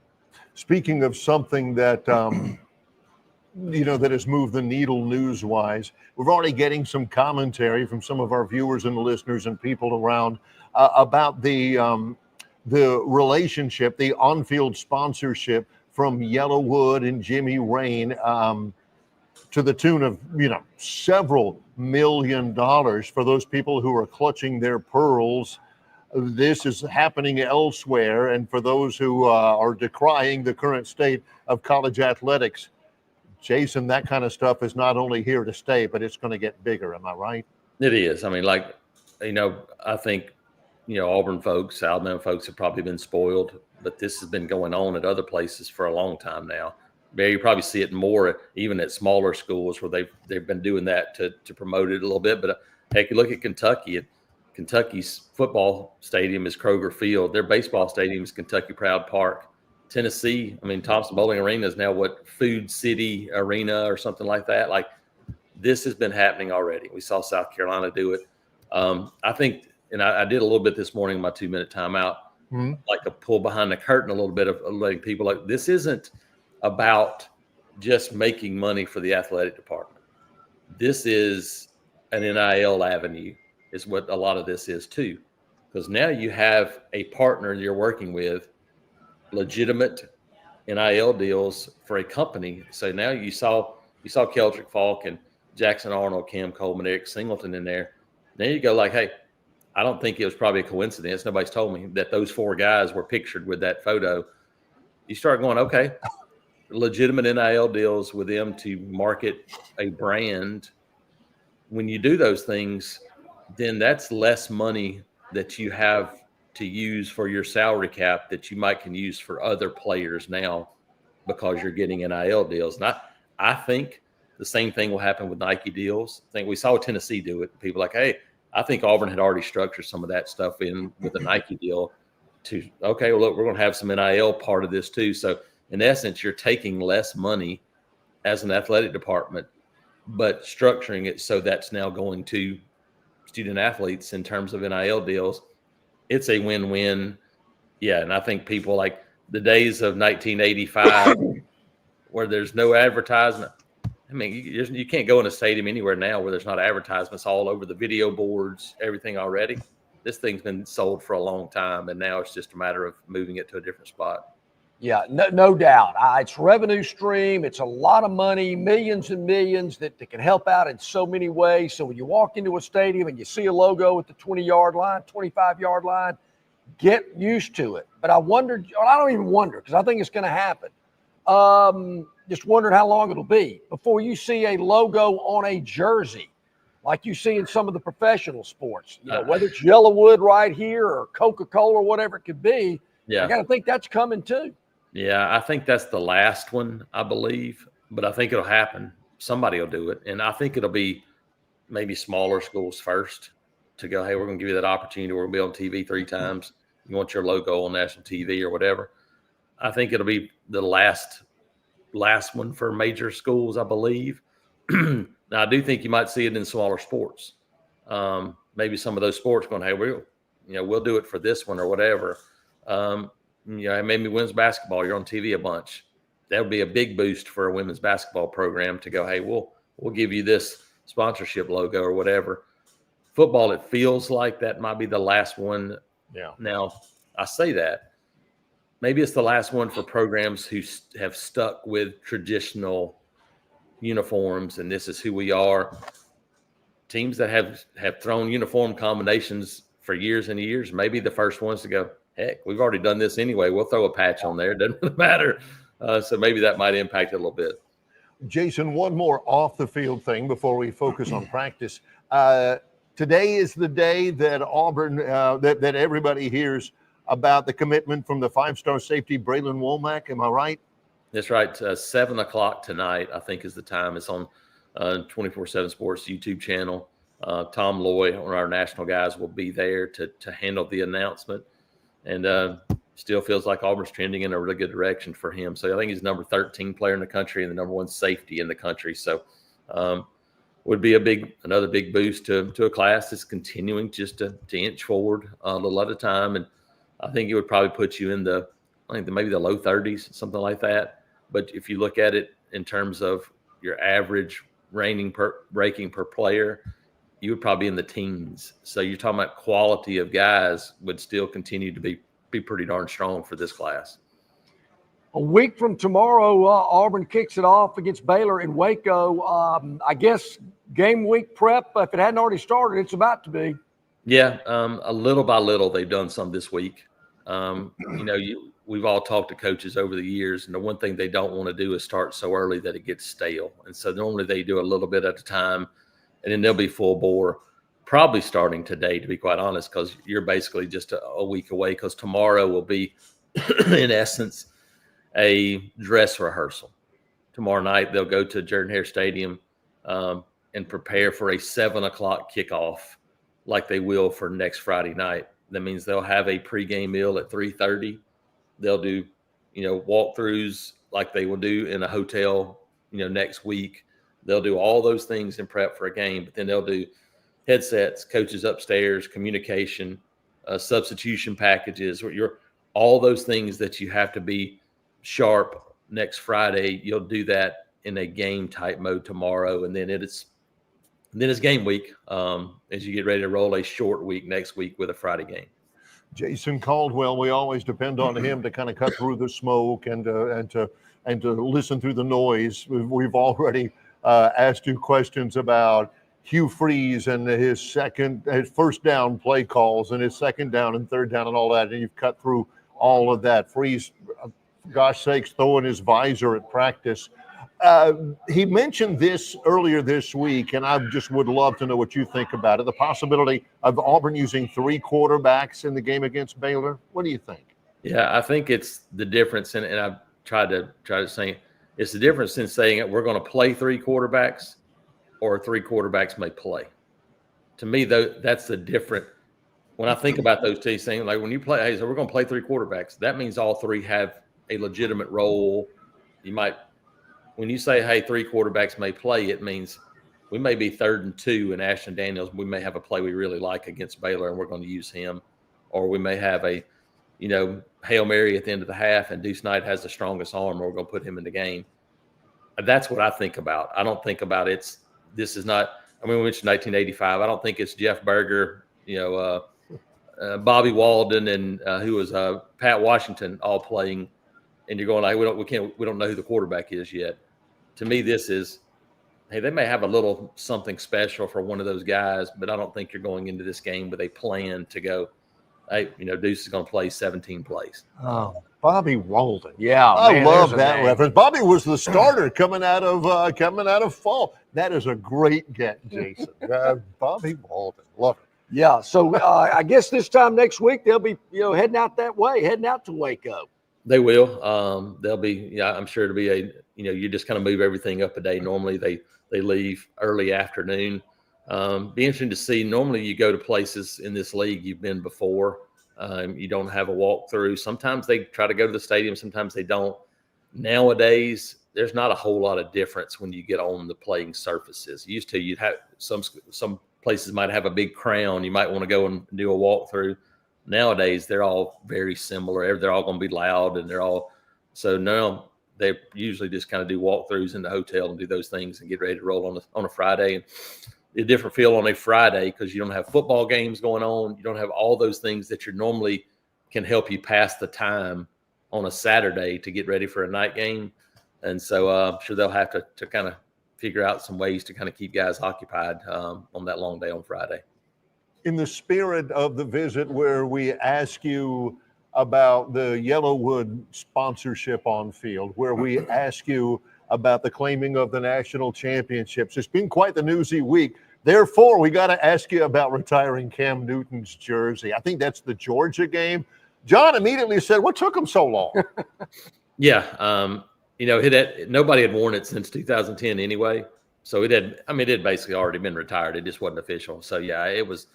Speaking of something that, that has moved the needle news-wise, we're already getting some commentary from some of our viewers and listeners and people around about the relationship, the on-field sponsorship from Yellowwood and Jimmy Rain to the tune of, several $1 million for those people who are clutching their pearls. This is happening elsewhere. And for those who are decrying the current state of college athletics, Jason, that kind of stuff is not only here to stay, but it's going to get bigger. Am I right? It is. I mean, like, I think, Auburn folks, Alabama folks have probably been spoiled, but this has been going on at other places for a long time now. You probably see it more even at smaller schools where they've been doing that to promote it a little bit. But heck, you look at Kentucky. Kentucky's football stadium is Kroger Field. Their baseball stadium is Kentucky Proud Park. Tennessee, Thompson Bowling Arena is now Food City Arena or something like that. Like, this has been happening already. We saw South Carolina do it. I think, and I did a little bit this morning in my 2-minute timeout, like a pull behind the curtain a little bit of letting people like, this isn't about just making money for the athletic department. This is an NIL avenue is what a lot of this is too. Because now you have a partner you're working with, legitimate NIL deals for a company. So now you saw Keldrick Falk and Jackson Arnold, Cam Coleman, Eric Singleton in there. Then you go like, hey, I don't think it was probably a coincidence. Nobody's told me that those 4 guys were pictured with that photo. You start going, okay, legitimate NIL deals with them to market a brand. When you do those things, then that's less money that you have to use for your salary cap that you can use for other players now because you're getting NIL deals. And I think the same thing will happen with Nike deals. I think we saw Tennessee do it. People like, hey, I think Auburn had already structured some of that stuff in with a Nike deal to, okay, well, look, we're going to have some NIL part of this too. So in essence, you're taking less money as an athletic department, but structuring it so that's now going to student athletes in terms of NIL deals. It's a win-win. Yeah, and I think people like the days of 1985 where there's no advertisement. You can't go in a stadium anywhere now where there's not advertisements all over the video boards, everything already. This thing's been sold for a long time, and now it's just a matter of moving it to a different spot. Yeah, no doubt. It's revenue stream. It's a lot of money, millions and millions that can help out in so many ways. So when you walk into a stadium and you see a logo at the 20-yard line, 25-yard line, get used to it. But I wondered, I don't even wonder because I think it's going to happen. Just wondered how long it'll be before you see a logo on a jersey like you see in some of the professional sports, whether it's Yellowwood right here or Coca-Cola or whatever it could be. Yeah, I got to think that's coming too. Yeah, I think that's the last one, I believe, but I think it'll happen. Somebody will do it. And I think it'll be maybe smaller schools first to go, hey, we're going to give you that opportunity. We're going to be on TV 3 times. You want your logo on national TV or whatever. I think it'll be the last one for major schools, I believe. Now, I do think you might see it in smaller sports. Maybe some of those sports going, hey, we'll do it for this one or whatever. Maybe women's basketball, you're on TV a bunch. That would be a big boost for a women's basketball program to go, hey, we'll give you this sponsorship logo or whatever. Football, it feels like that might be the last one. Yeah. Now, I say that. Maybe it's the last one for programs who have stuck with traditional uniforms, and this is who we are. Teams that have thrown uniform combinations for years and years, maybe the first ones to go, heck, we've already done this anyway. We'll throw a patch on there. It doesn't really matter. So maybe that might impact it a little bit. Jason, one more off the field thing before we focus on practice. Today is the day that Auburn, that everybody hears about the commitment from the 5-star safety, Braylon Womack. Am I right? That's right. 7 o'clock tonight, I think, is the time. It's on 24/7 Sports YouTube channel. Tom Loy, one of our national guys, will be there to handle the announcement. And still feels like Auburn's trending in a really good direction for him. So I think he's number 13 player in the country and the number 1 safety in the country. So would be another big boost to a class that's continuing just to inch forward a little at a time. And I think it would probably put you in maybe the low 30s, something like that. But if you look at it in terms of your average breaking per player, you would probably be in the teens. So you're talking about quality of guys would still continue to be pretty darn strong for this class. A week from tomorrow, Auburn kicks it off against Baylor in Waco. I guess game week prep, if it hadn't already started, it's about to be. Yeah, a little by little, they've done some this week. we've all talked to coaches over the years, and the one thing they don't want to do is start so early that it gets stale. And so normally they do a little bit at a time, and then they'll be full bore, probably starting today, to be quite honest, because you're basically just a week away, because tomorrow will be, in essence, a dress rehearsal. Tomorrow night, they'll go to Jordan-Hare Stadium and prepare for a 7 o'clock kickoff like they will for next Friday night. That means they'll have a pregame meal at 3:30. They'll do, walkthroughs like they will do in a hotel, next week. They'll do all those things in prep for a game, but then they'll do headsets, coaches upstairs, communication, substitution packages, all those things that you have to be sharp next Friday. You'll do that in a game type mode tomorrow. And then it's game week as you get ready to roll a short week next week with a Friday game. Jason Caldwell, we always depend on him to kind of cut through the smoke and to listen through the noise. We've already asked you questions about Hugh Freeze and his first down play calls and his second down and third down and all that, and you've cut through all of that. Freeze, gosh sakes, throwing his visor at practice. He mentioned this earlier this week, and I just would love to know what you think about it. The possibility of Auburn using 3 quarterbacks in the game against Baylor. What do you think? Yeah, I think it's the difference, and I've tried to say it's the difference in saying it, we're going to play 3 quarterbacks or 3 quarterbacks may play. To me, though, that's the different. When I think about those two things, like when you play, hey, so we're going to play 3 quarterbacks, that means all 3 have a legitimate role. When you say, hey, 3 quarterbacks may play, it means we may be 3rd and 2 and Ashton Daniels, we may have a play we really like against Baylor and we're going to use him. Or we may have a, Hail Mary at the end of the half and Deuce Knight has the strongest arm, or we're going to put him in the game. That's what I think about. I don't think about we mentioned 1985. I don't think it's Jeff Berger, Bobby Walden and who was Pat Washington all playing. And you're going like, we don't know who the quarterback is yet. To me, this is, hey, they may have a little something special for one of those guys, but I don't think you're going into this game with a plan to go, hey, Deuce is going to play 17 plays. Oh, Bobby Walden. Yeah, I love that reference. Bobby was the starter coming out of fall. That is a great get, Jason. Bobby Walden, love it. Yeah, so I guess this time next week they'll be heading out that way, heading out to Waco. They will. They'll be. I'm sure it'll be you just kind of move everything up a day. Normally they leave early afternoon. Be interesting to see. Normally you go to places in this league you've been before. You don't have a walkthrough. Sometimes they try to go to the stadium. Sometimes they don't. Nowadays, there's not a whole lot of difference when you get on the playing surfaces. You'd have some places might have a big crown. You might want to go and do a walkthrough. Nowadays, they're all very similar. They're all going to be loud, and so now they usually just kind of do walkthroughs in the hotel and do those things and get ready to roll on a Friday. And a different feel on a Friday because you don't have football games going on. You don't have all those things that you normally can help you pass the time on a Saturday to get ready for a night game. And so I'm sure they'll have to kind of figure out some ways to kind of keep guys occupied on that long day on Friday. In the spirit of the visit where we ask you about the Yellowwood sponsorship on field, where we ask you about the claiming of the national championships, it's been quite the newsy week. Therefore, we got to ask you about retiring Cam Newton's jersey. I think that's the Georgia game. John immediately said, what took him so long? Yeah. Nobody had worn it since 2010 anyway. So it had basically already been retired. It just wasn't official. So yeah, it was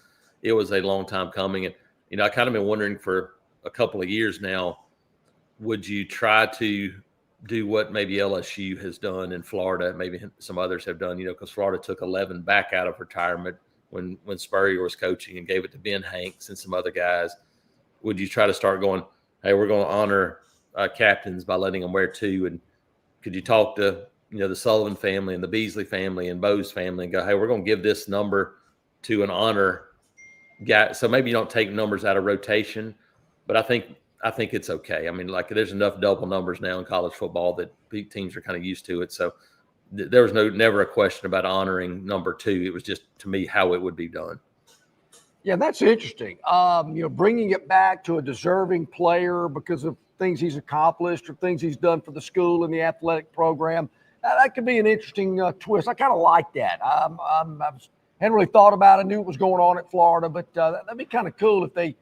a long time coming. And, I kind of been wondering for a couple of years now, would you try to do what maybe LSU has done in Florida, maybe some others have done, because Florida took 11 back out of retirement when Spurrier was coaching and gave it to Ben Hanks and some other guys. Would you try to start going, hey, we're going to honor captains by letting them wear 2? And could you talk to, the Sullivan family and the Beasley family and Bo's family and go, hey, we're going to give this number to an honor guy. So maybe you don't take numbers out of rotation, but I think it's okay. I mean, there's enough double numbers now in college football that big teams are kind of used to it. So there was never a question about honoring number 2. It was just, to me, how it would be done. Yeah, that's interesting. Bringing it back to a deserving player because of things he's accomplished or things he's done for the school and the athletic program. That could be an interesting twist. I kind of like that. I hadn't really thought about it. I knew what was going on at Florida, but that'd be kind of cool if they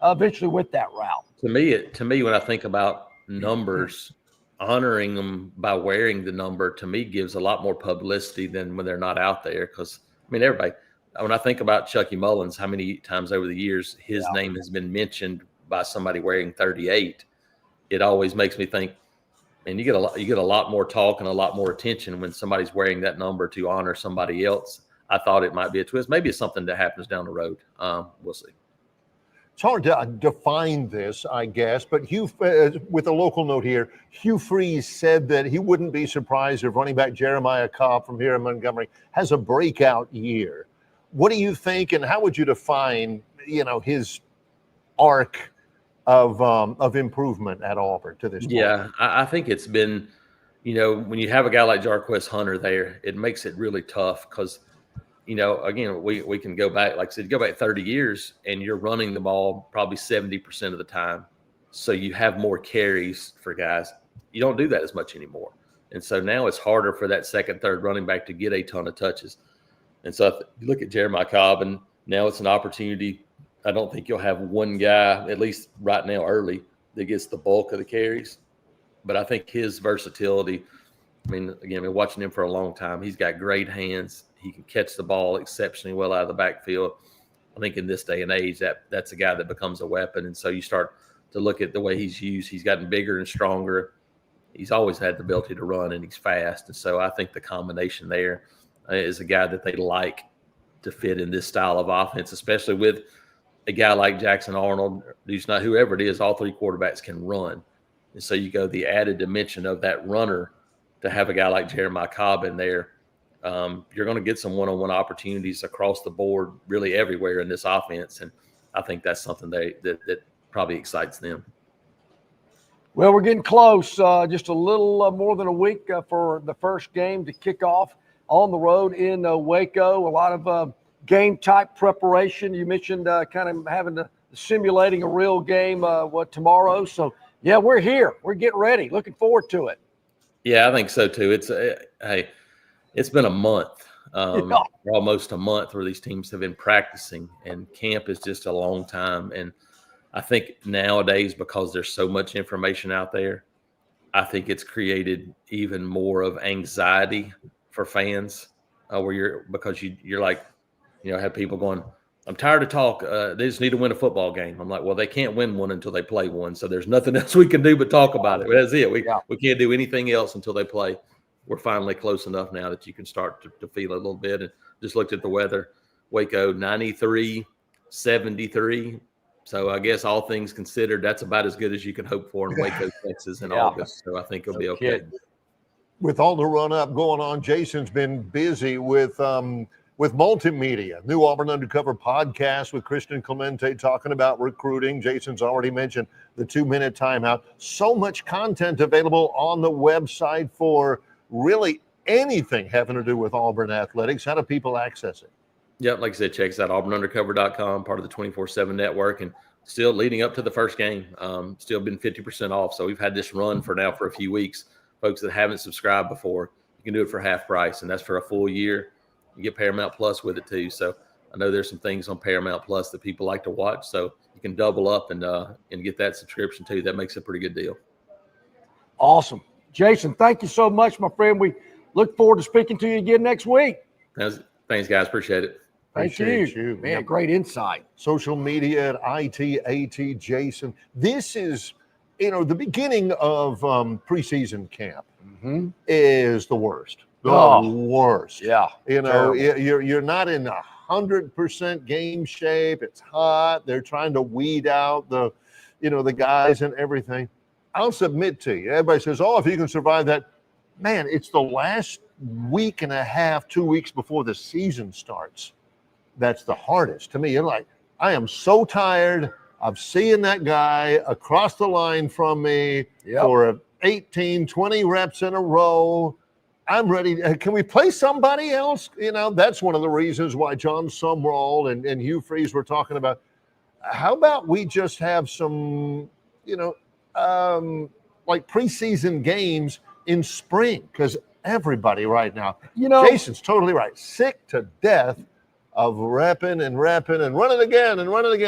eventually went that route. To me, when I think about numbers, honoring them by wearing the number, to me, gives a lot more publicity than when they're not out there. Because, I mean, everybody, when I think about Chucky Mullins, how many times over the years his name has been mentioned by somebody wearing 38, it always makes me think, and you get a lot more talk and a lot more attention when somebody's wearing that number to honor somebody else. I thought it might be a twist. Maybe it's something that happens down the road. We'll see. It's hard to define this, I guess, but with a local note here, Hugh Freeze said that he wouldn't be surprised if running back Jeremiah Cobb from here in Montgomery has a breakout year. What do you think, and how would you define, his arc of improvement at Auburn to this point? Yeah, I think it's been, when you have a guy like Jarquez Hunter there, it makes it really tough because, again, we can go back, like I said, go back 30 years and you're running the ball probably 70% of the time. So you have more carries for guys. You don't do that as much anymore. And so now it's harder for that second, third running back to get a ton of touches. And so if you look at Jeremiah Cobb, and now it's an opportunity. I don't think you'll have one guy, at least right now early, that gets the bulk of the carries. But I think his versatility, again, I've been watching him for a long time. He's got great hands. He can catch the ball exceptionally well out of the backfield. I think in this day and age, that's a guy that becomes a weapon. And so you start to look at the way he's used. He's gotten bigger and stronger. He's always had the ability to run, and he's fast. And so I think the combination there is a guy that they like to fit in this style of offense, especially with a guy like Jackson Arnold, who's not whoever it is, all three quarterbacks can run. And so you go the added dimension of that runner to have a guy like Jeremiah Cobb in there. You're going to get some one-on-one opportunities across the board, really everywhere in this offense. And I think that's something that probably excites them. Well, we're getting close. Just a little more than a week for the first game to kick off on the road in Waco. A lot of game-type preparation. You mentioned kind of having simulating a real game tomorrow. So, yeah, we're here. We're getting ready. Looking forward to it. Yeah, I think so, too. It's been a month, almost a month where these teams have been practicing, and camp is just a long time. And I think nowadays, because there's so much information out there, I think it's created even more of anxiety for fans because you're like, have people going, I'm tired of talk. They just need to win a football game. I'm like, well, they can't win one until they play one. So there's nothing else we can do but talk about it. That's it. We can't do anything else until they play. We're finally close enough now that you can start to feel a little bit. And just looked at the weather. Waco, 93, 73. So I guess all things considered, that's about as good as you can hope for in Waco, Texas in August. So I think it'll be okay. With all the run-up going on, Jason's been busy with multimedia, new Auburn Undercover podcast with Christian Clemente talking about recruiting. Jason's already mentioned the 2-minute timeout. So much content available on the website for really anything having to do with Auburn athletics. How do people access it? Yep, like I said, check us out, auburnundercover.com, part of the 24/7 network, and still leading up to the first game, still been 50% off. So we've had this run for a few weeks. Folks that haven't subscribed before, you can do it for half price, and that's for a full year. You get Paramount Plus with it too. So I know there's some things on Paramount Plus that people like to watch, so you can double up and get that subscription too. That makes a pretty good deal. Awesome. Jason, thank you so much, my friend. We look forward to speaking to you again next week. Thanks, guys. Appreciate it. Thank you. Man, great insight. Social media at ITAT Jason. This is, the beginning of preseason camp is the worst. The worst. Yeah. You're not in 100% game shape. It's hot. They're trying to weed out the guys and everything. I'll submit to you. Everybody says, if you can survive that, man, it's the last week and a half, 2 weeks before the season starts. That's the hardest to me. You're like, I am so tired of seeing that guy across the line from me for 18, 20 reps in a row. I'm ready. Can we play somebody else? That's one of the reasons why John Sumrall and Hugh Freeze were talking about, how about we just have some, like preseason games in spring, because everybody right now, Jason's totally right, sick to death of repping and running again.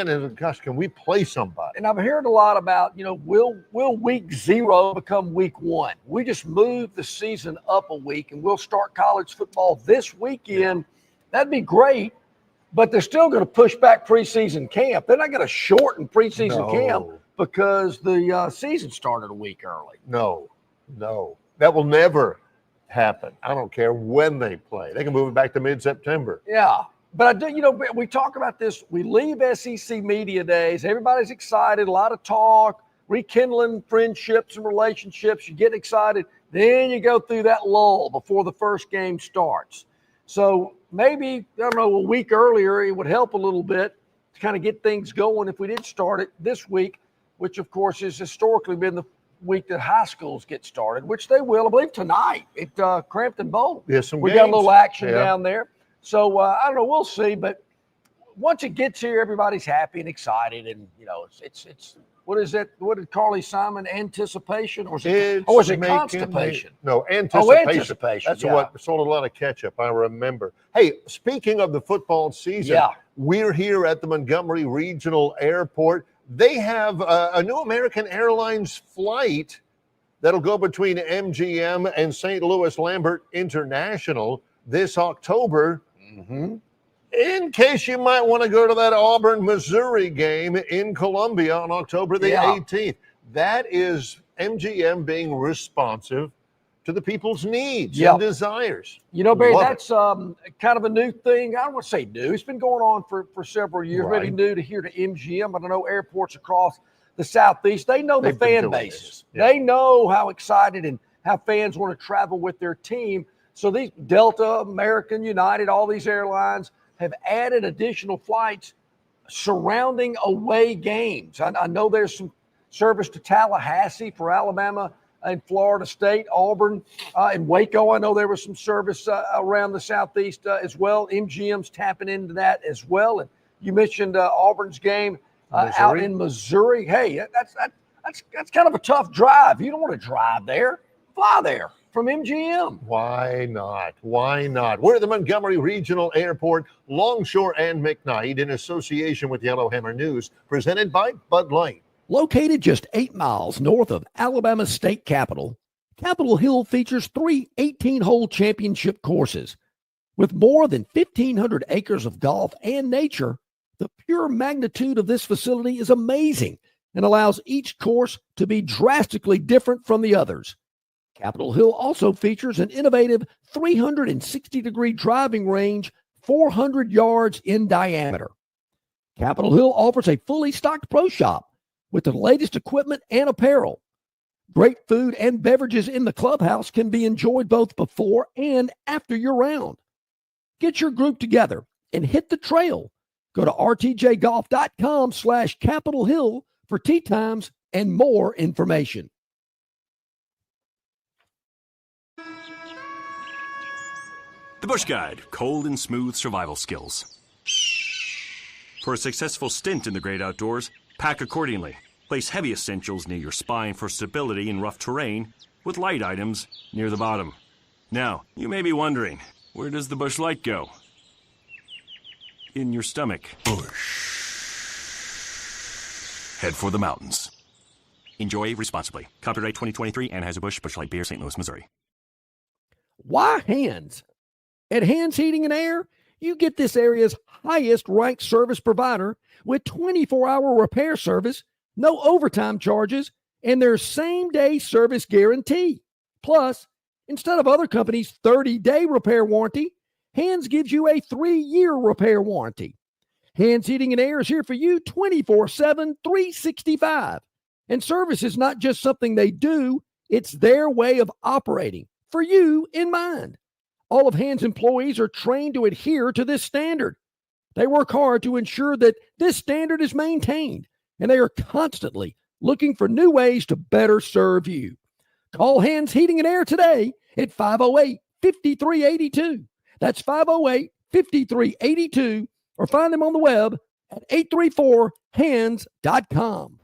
And gosh, can we play somebody? And I've heard a lot about, will week 0 become week 1? We just moved the season up a week and we'll start college football this weekend. Yeah. That'd be great, but they're still going to push back preseason camp. They're not going to shorten preseason camp because the season started a week early. No, that will never happen. I don't care when they play. They can move it back to mid-September. Yeah. But I do, we talk about this. We leave SEC media days. Everybody's excited, a lot of talk, rekindling friendships and relationships. You get excited. Then you go through that lull before the first game starts. So maybe, a week earlier, it would help a little bit to kind of get things going if we did start it this week, which, of course, has historically been the week that high schools get started, which they will, I believe, tonight at Crampton Bowl. Yeah, we got a little action down there. So, I don't know, we'll see. But once it gets here, everybody's happy and excited. And, it's what is that? What did Carly Simon, anticipation? Or is it constipation? No, anticipation. Anticipation. That's what sold a lot of ketchup, I remember. Hey, speaking of the football season, we're here at the Montgomery Regional Airport. They have a new American Airlines flight that'll go between MGM and St. Louis Lambert International this October. Mm-hmm. In case you might want to go to that Auburn, Missouri game in Columbia on October the 18th. That is MGM being responsive to the people's needs and desires. Barry, that's kind of a new thing. I don't want to say new. It's been going on for several years. Right. Really new to here to MGM. I don't know airports across the Southeast. They know the fan bases. Yeah. They know how excited and how fans want to travel with their team. So these Delta, American, United, all these airlines have added additional flights surrounding away games. I know there's some service to Tallahassee for Alabama and Florida State, Auburn, and Waco. I know there was some service around the Southeast as well. MGM's tapping into that as well. And you mentioned Auburn's game out in Missouri. Hey, that's kind of a tough drive. You don't want to drive there. Fly there from MGM. Why not? We're at the Montgomery Regional Airport, Longshore and McKnight, in association with Yellowhammer News, presented by Bud Light. Located just 8 miles north of Alabama's state capital, Capitol Hill features 3 18-hole championship courses. With more than 1,500 acres of golf and nature, the pure magnitude of this facility is amazing and allows each course to be drastically different from the others. Capitol Hill also features an innovative 360-degree driving range, 400 yards in diameter. Capitol Hill offers a fully stocked pro shop with the latest equipment and apparel. Great food and beverages in the clubhouse can be enjoyed both before and after your round. Get your group together and hit the trail. Go to rtjgolf.com/Capitol Hill for tee times and more information. The Bush Guide, cold and smooth survival skills. For a successful stint in the great outdoors, pack accordingly. Place heavy essentials near your spine for stability in rough terrain, with light items near the bottom. Now, you may be wondering, where does the Bush Light go? In your stomach. Bush. Head for the mountains. Enjoy responsibly. Copyright 2023, Anheuser-Busch, Bush Light Beer, St. Louis, Missouri. Why Hands? At Hands Heating and Air, you get this area's highest ranked service provider with 24-hour repair service, no overtime charges, and their same-day service guarantee. Plus, instead of other companies' 30-day repair warranty, Hands gives you a 3-year repair warranty. Hands Heating and Air is here for you 24/7, 365. And service is not just something they do, it's their way of operating, for you in mind. All of Hands employees are trained to adhere to this standard. They work hard to ensure that this standard is maintained, and they are constantly looking for new ways to better serve you. Call Hands Heating and Air today at 508-5382. That's 508-5382, or find them on the web at 834hands.com.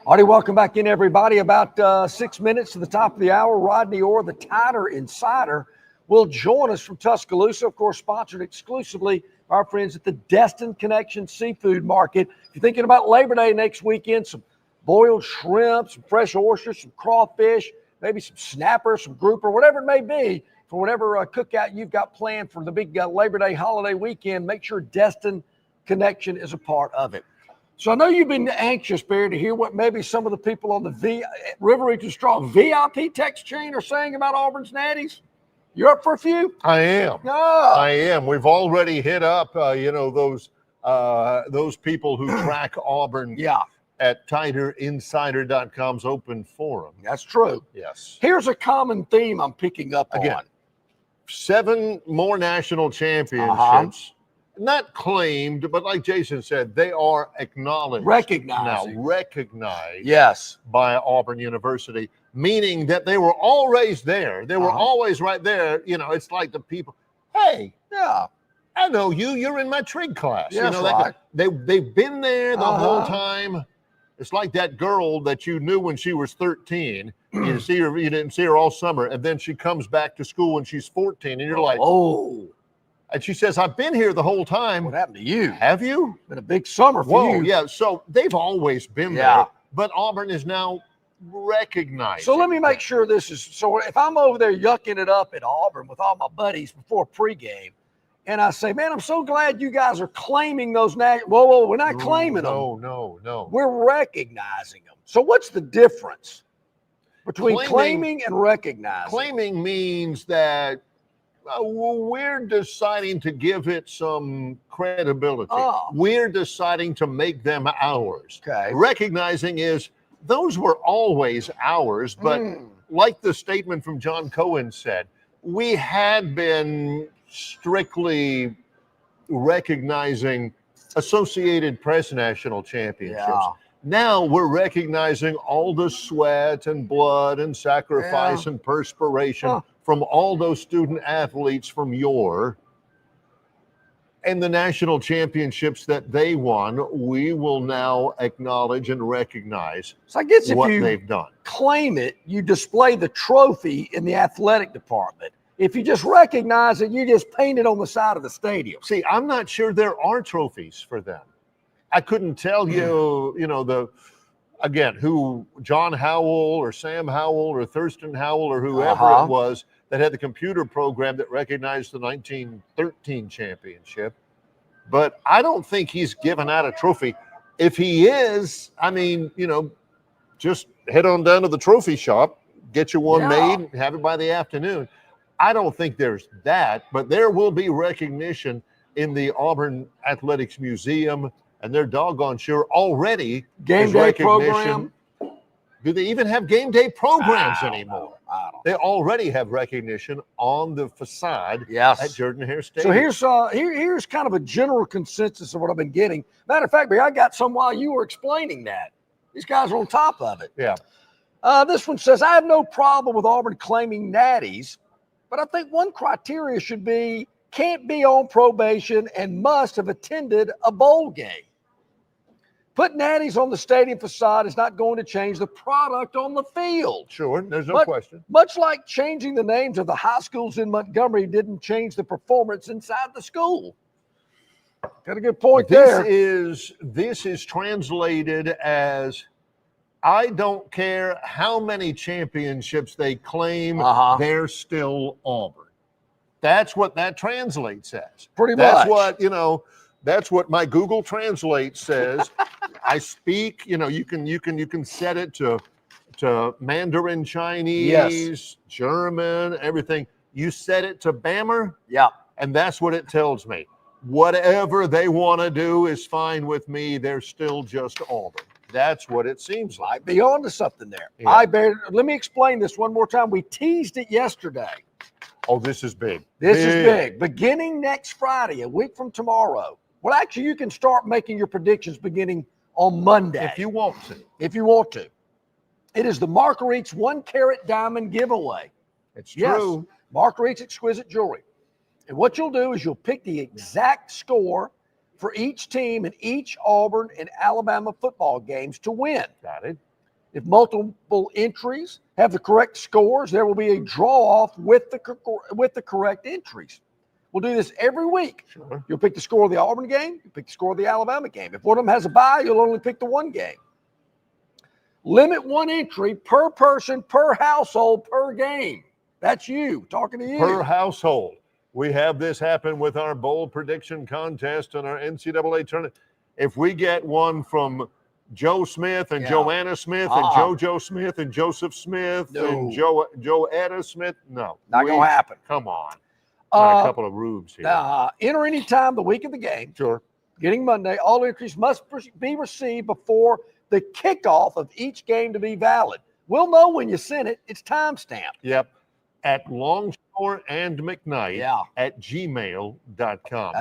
Alrighty, welcome back in, everybody. About 6 minutes to the top of the hour. Rodney Orr, the Tider Insider, will join us from Tuscaloosa, of course, sponsored exclusively by our friends at the Destin Connection Seafood Market. If you're thinking about Labor Day next weekend, some boiled shrimp, some fresh oysters, some crawfish, maybe some snapper, some grouper, whatever it may be, for whatever cookout you've got planned for the big Labor Day holiday weekend, make sure Destin Connection is a part of it. So I know you've been anxious, Barry, to hear what maybe some of the people on the River Eaton Straw VIP text chain are saying about Auburn's Natties. You're up for a few? I am. Oh. I am. We've already hit up, those people who track Auburn at TiderInsider.com's open forum. That's true. Yes. Here's a common theme I'm picking up Again, on. 7 more national championships. Not claimed, but like Jason said, they are acknowledged. Recognized. Now, recognized Yes. by Auburn University, meaning that they were always there. They were always right there. You know, it's like the people, hey, yeah, I know you. You're in my trig class. Yes, you know, right. They've been there the whole time. It's like that girl that you knew when she was 13. You didn't see her all summer, and then she comes back to school when she's 14, and you're like, oh. And she says, I've been here the whole time. What happened to you? Have you? Been a big summer for you. Yeah. So they've always been there, but Auburn is now recognized. So let me make sure this is, so if I'm over there yucking it up at Auburn with all my buddies before pregame, and I say, man, I'm so glad you guys are claiming those whoa, we're not claiming them. No. We're recognizing them. So what's the difference between claiming and recognizing? Claiming means that we're deciding to give it some credibility. We're deciding to make them ours. Okay. Recognizing is those were always ours, but like the statement from John Cohen said, we had been strictly recognizing Associated Press national championships. Yeah. Now we're recognizing all the sweat and blood and sacrifice and perspiration from all those student athletes from yore and the national championships that they won. We will now acknowledge and recognize so I guess what if you they've done. Claim it, you display the trophy in the athletic department. If you just recognize it, you just paint it on the side of the stadium. See, I'm not sure there are trophies for them. I couldn't tell you, who John Howell or Sam Howell or Thurston Howell or whoever it was that had the computer program that recognized the 1913 championship. But I don't think he's given out a trophy. If he is, just head on down to the trophy shop, get you one made, and have it by the afternoon. I don't think there's that, but there will be recognition in the Auburn Athletics Museum. And they're doggone sure already game day program. Do they even have game day programs anymore? They already have recognition on the facade at Jordan-Hare Stadium. So here's kind of a general consensus of what I've been getting. Matter of fact, Barry, I got some while you were explaining that. These guys are on top of it. Yeah. This one says, I have no problem with Auburn claiming natties, but I think one criteria should be can't be on probation and must have attended a bowl game. Put natties on the stadium facade is not going to change the product on the field. Sure, there's no question. Much like changing the names of the high schools in Montgomery didn't change the performance inside the school. Got a good point there. This is translated as, I don't care how many championships they claim, they're still Auburn. That's what that translates as. Pretty much. That's what my Google Translate says. I speak, you can set it to Mandarin Chinese, German, everything. You set it to Bammer, and that's what it tells me. Whatever they want to do is fine with me. They're still just Auburn. That's what it seems like. Might be on to something there. Yeah. Let me explain this one more time. We teased it yesterday. Oh, this is big. This is big. Beginning next Friday, a week from tomorrow. Well, actually, you can start making your predictions beginning on Monday. If you want to. If you want to. It is the Marguerite's 1-carat diamond giveaway. It's true. Marguerite's exquisite jewelry. And what you'll do is you'll pick the exact score for each team in each Auburn and Alabama football games to win. Got it. If multiple entries have the correct scores, there will be a draw-off with the correct entries. We'll do this every week. Sure. You'll pick the score of the Auburn game. You pick the score of the Alabama game. If one of them has a bye, you'll only pick the one game. Limit one entry per person, per household, per game. That's you, talking to you. Per household. We have this happen with our bowl prediction contest and our NCAA tournament. If we get one from Joe Smith and Joanna Smith and JoJo Smith and Joseph Smith and Joetta Smith, no. Not going to happen. Come on. A couple of rubes here. Enter any time the week of the game. Sure. Beginning Monday, all entries must be received before the kickoff of each game to be valid. We'll know when you send it. It's timestamped. Yep. At Longshore and McKnight at gmail.com.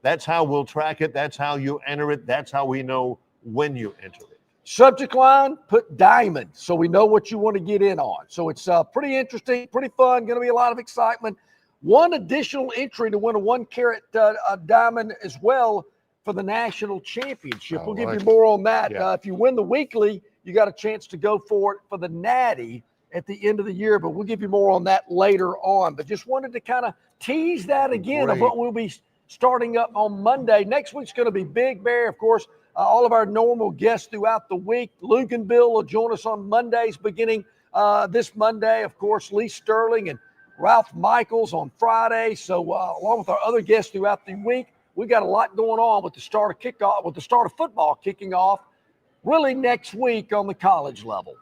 That's how we'll track it. That's how you enter it. That's how we know when you enter it. Subject line, put diamond so we know what you want to get in on. So it's pretty interesting, pretty fun, going to be a lot of excitement. One additional entry to win a 1 carat diamond as well for the national championship. We'll give you more on that. Yeah. If you win the weekly, you got a chance to go for it for the natty at the end of the year, but we'll give you more on that later on. But just wanted to kind of tease that again of what we'll be starting up on Monday. Next week's going to be Big Bear, of course. All of our normal guests throughout the week. Luke and Bill will join us on Mondays beginning this Monday. Of course, Lee Sterling and Ralph Michaels on Friday. So along with our other guests throughout the week, we got a lot going on with the start of football kicking off really next week on the college level.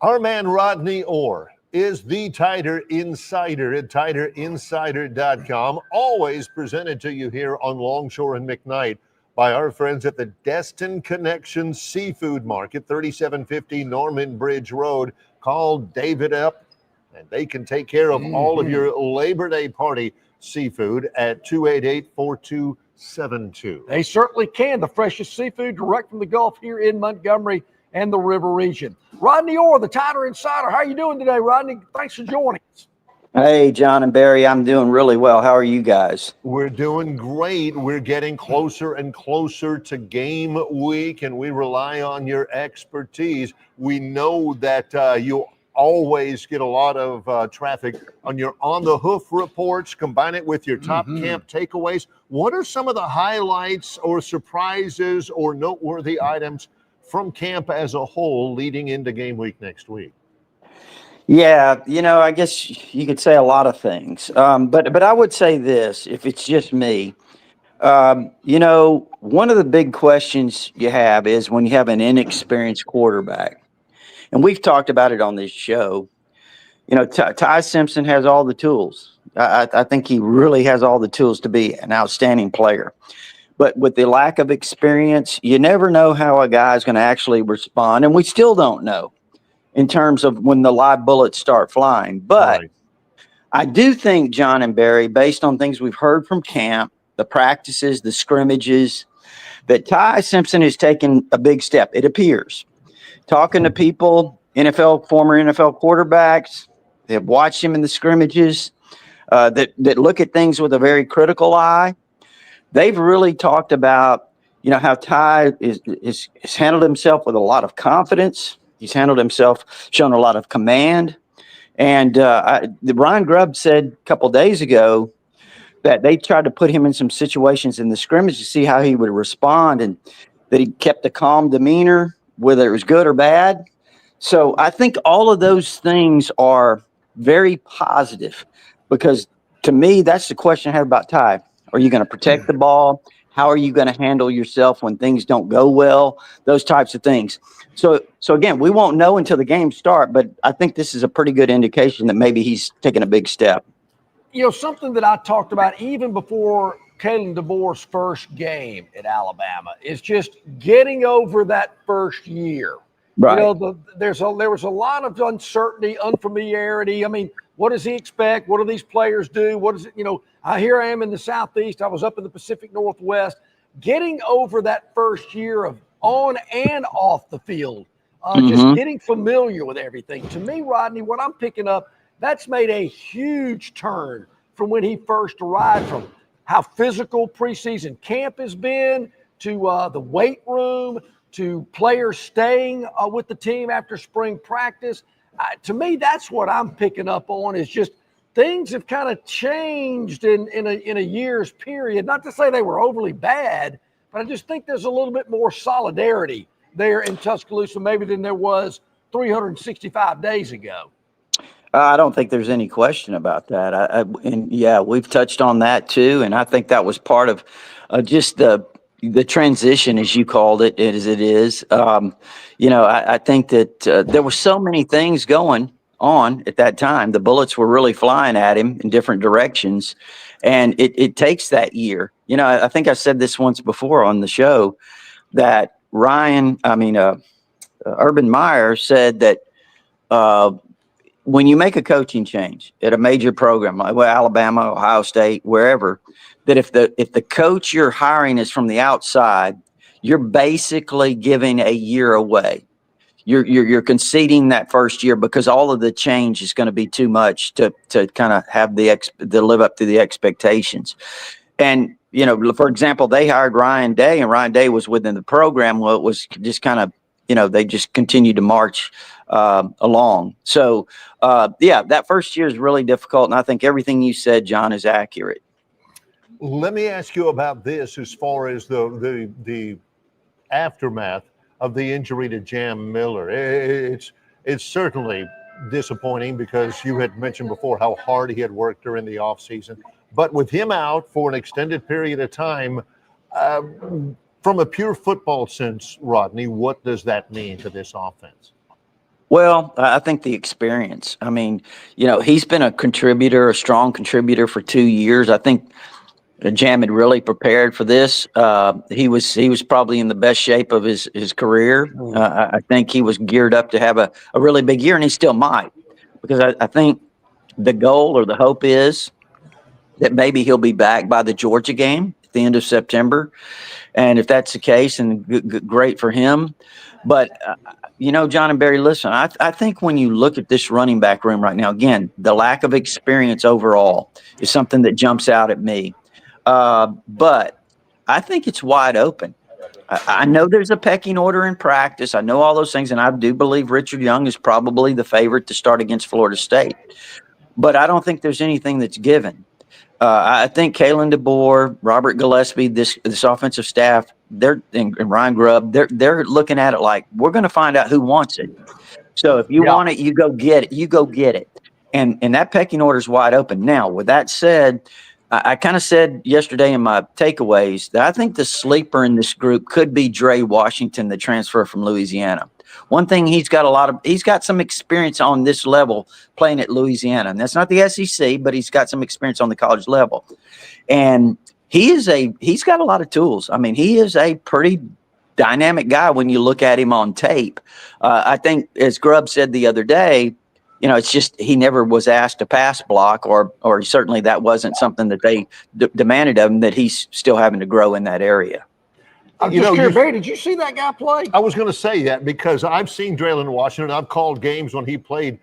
Our man Rodney Orr is the Tiger Insider at TigerInsider.com. Always presented to you here on Longshore and McKnight by our friends at the Destin Connection Seafood Market, 3750 Norman Bridge Road. Call David up, and they can take care of all of your Labor Day party seafood at 288-4272. They certainly can. The freshest seafood direct from the Gulf here in Montgomery and the river region. Rodney Orr, the Tiger Insider. How are you doing today, Rodney? Thanks for joining us. Hey, John and Barry, I'm doing really well. How are you guys? We're doing great. We're getting closer and closer to game week, and we rely on your expertise. We know that you always get a lot of traffic on your On the Hoof reports. Combine it with your top camp takeaways. What are some of the highlights or surprises or noteworthy items from camp as a whole leading into game week next week? Yeah, I guess you could say a lot of things. But I would say this, if it's just me, one of the big questions you have is when you have an inexperienced quarterback. And we've talked about it on this show. Ty Simpson has all the tools. I think he really has all the tools to be an outstanding player. But with the lack of experience, you never know how a guy's going to actually respond. And we still don't know in terms of when the live bullets start flying. But I do think, John and Barry, based on things we've heard from camp, the practices, the scrimmages, that Ty Simpson has taken a big step, it appears. Talking to people, former NFL quarterbacks, that have watched him in the scrimmages, that look at things with a very critical eye. They've really talked about, how Ty has handled himself with a lot of confidence. He's handled himself, shown a lot of command. And Ryan Grubb said a couple days ago that they tried to put him in some situations in the scrimmage to see how he would respond, and that he kept a calm demeanor, whether it was good or bad. So I think all of those things are very positive, because to me, that's the question I have about Ty. Are you going to protect the ball? How are you going to handle yourself when things don't go well? Those types of things. So again, we won't know until the games start, but I think this is a pretty good indication that maybe he's taking a big step. Something that I talked about even before Kalen DeBoer's first game at Alabama is just getting over that first year. Right. There was a lot of uncertainty, unfamiliarity. I mean, what does he expect? What do these players do? What is it? Here I am in the Southeast. I was up in the Pacific Northwest. Getting over that first year of on and off the field, just getting familiar with everything. To me, Rodney, what I'm picking up, that's made a huge turn from when he first arrived, from how physical preseason camp has been to the weight room to players staying with the team after spring practice. To me, that's what I'm picking up on, is just things have kind of changed in a year's period. Not to say they were overly bad, but I just think there's a little bit more solidarity there in Tuscaloosa maybe than there was 365 days ago. I don't think there's any question about that. And yeah, we've touched on that too. And I think that was part of just the transition, as you called it, as it is. I think that there were so many things going on at that time. The bullets were really flying at him in different directions. And it takes that year. I think I said this once before on the show that Urban Meyer said that when you make a coaching change at a major program like Alabama, Ohio State, wherever, that if the coach you're hiring is from the outside, you're basically giving a year away. You're conceding that first year because all of the change is going to be too much to kind of have to live up to the expectations. And for example, they hired Ryan Day, and Ryan Day was within the program. Well, it was just kind of they just continued to march along. So that first year is really difficult, and I think everything you said, John, is accurate. Let me ask you about this as far as the aftermath of the injury to Jam Miller. It's certainly disappointing because you had mentioned before how hard he had worked during the offseason. But with him out for an extended period of time, from a pure football sense, Rodney, what does that mean to this offense? Well, I think the experience. I mean, he's been a strong contributor for 2 years. I think Jam had really prepared for this. He was probably in the best shape of his career. I think he was geared up to have a really big year, and he still might, because I think the goal or the hope is that maybe he'll be back by the Georgia game at the end of September. And if that's the case, then great for him. But, John and Barry, listen, I think when you look at this running back room right now, again, the lack of experience overall is something that jumps out at me. But I think it's wide open. I know there's a pecking order in practice. I know all those things, and I do believe Richard Young is probably the favorite to start against Florida State. But I don't think there's anything that's given. I think Kalen DeBoer, Robert Gillespie, this offensive staff, and Ryan Grubb, they're looking at it like, we're going to find out who wants it. So if you want it, you go get it. You go get it. And that pecking order is wide open. Now, with that said, I kind of said yesterday in my takeaways that I think the sleeper in this group could be Dre Washington, the transfer from Louisiana. One thing, he's got some experience on this level playing at Louisiana, and that's not the SEC, but he's got some experience on the college level. And he's got a lot of tools. I mean, he is a pretty dynamic guy when you look at him on tape. I think, as Grubb said the other day, it's just he never was asked to pass block, or certainly that wasn't something that they demanded of him, that he's still having to grow in that area. I'm just curious, Barry, did you see that guy play? I was going to say that because I've seen Draylon Washington. I've called games when he played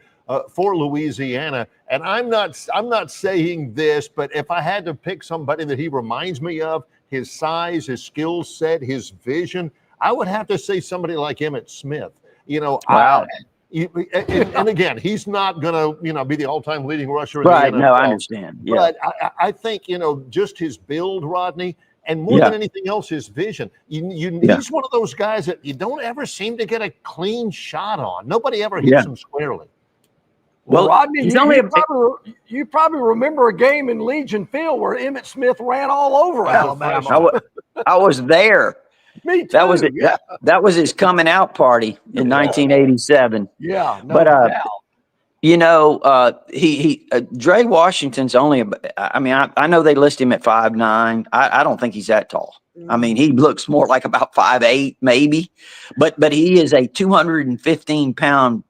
for Louisiana, and I'm not saying this, but if I had to pick somebody that he reminds me of, his size, his skill set, his vision, I would have to say somebody like Emmitt Smith. Wow. And again, he's not going to, be the all-time leading rusher in right, the NFL. No, I understand. Yeah. But I think, just his build, Rodney, and more than anything else, his vision. He's one of those guys that you don't ever seem to get a clean shot on. Nobody ever hits him squarely. Well, Rodney, you probably remember a game in Legion Field where Emmitt Smith ran all over Alabama. I was there. Me too. That was it. Yeah. That was his coming out party in 1987. Yeah, Dre Washington's only. I know they list him at 5'9". I don't think he's that tall. I mean, he looks more like about 5'8", maybe, but he is a 215-pound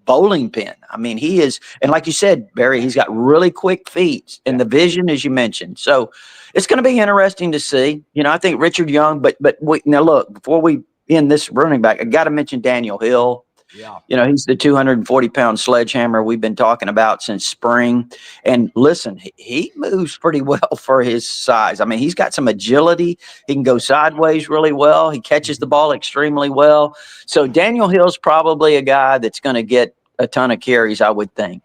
bowling pin. I mean, he is, and like you said, Barry, he's got really quick feet and the vision, as you mentioned. So it's going to be interesting to see. I think Richard Young, but now look, before we end this running back, I got to mention Daniel Hill. Yeah. You know, he's the 240-pound sledgehammer we've been talking about since spring. And listen, he moves pretty well for his size. I mean, he's got some agility. He can go sideways really well. He catches the ball extremely well. So Daniel Hill's probably a guy that's going to get a ton of carries, I would think.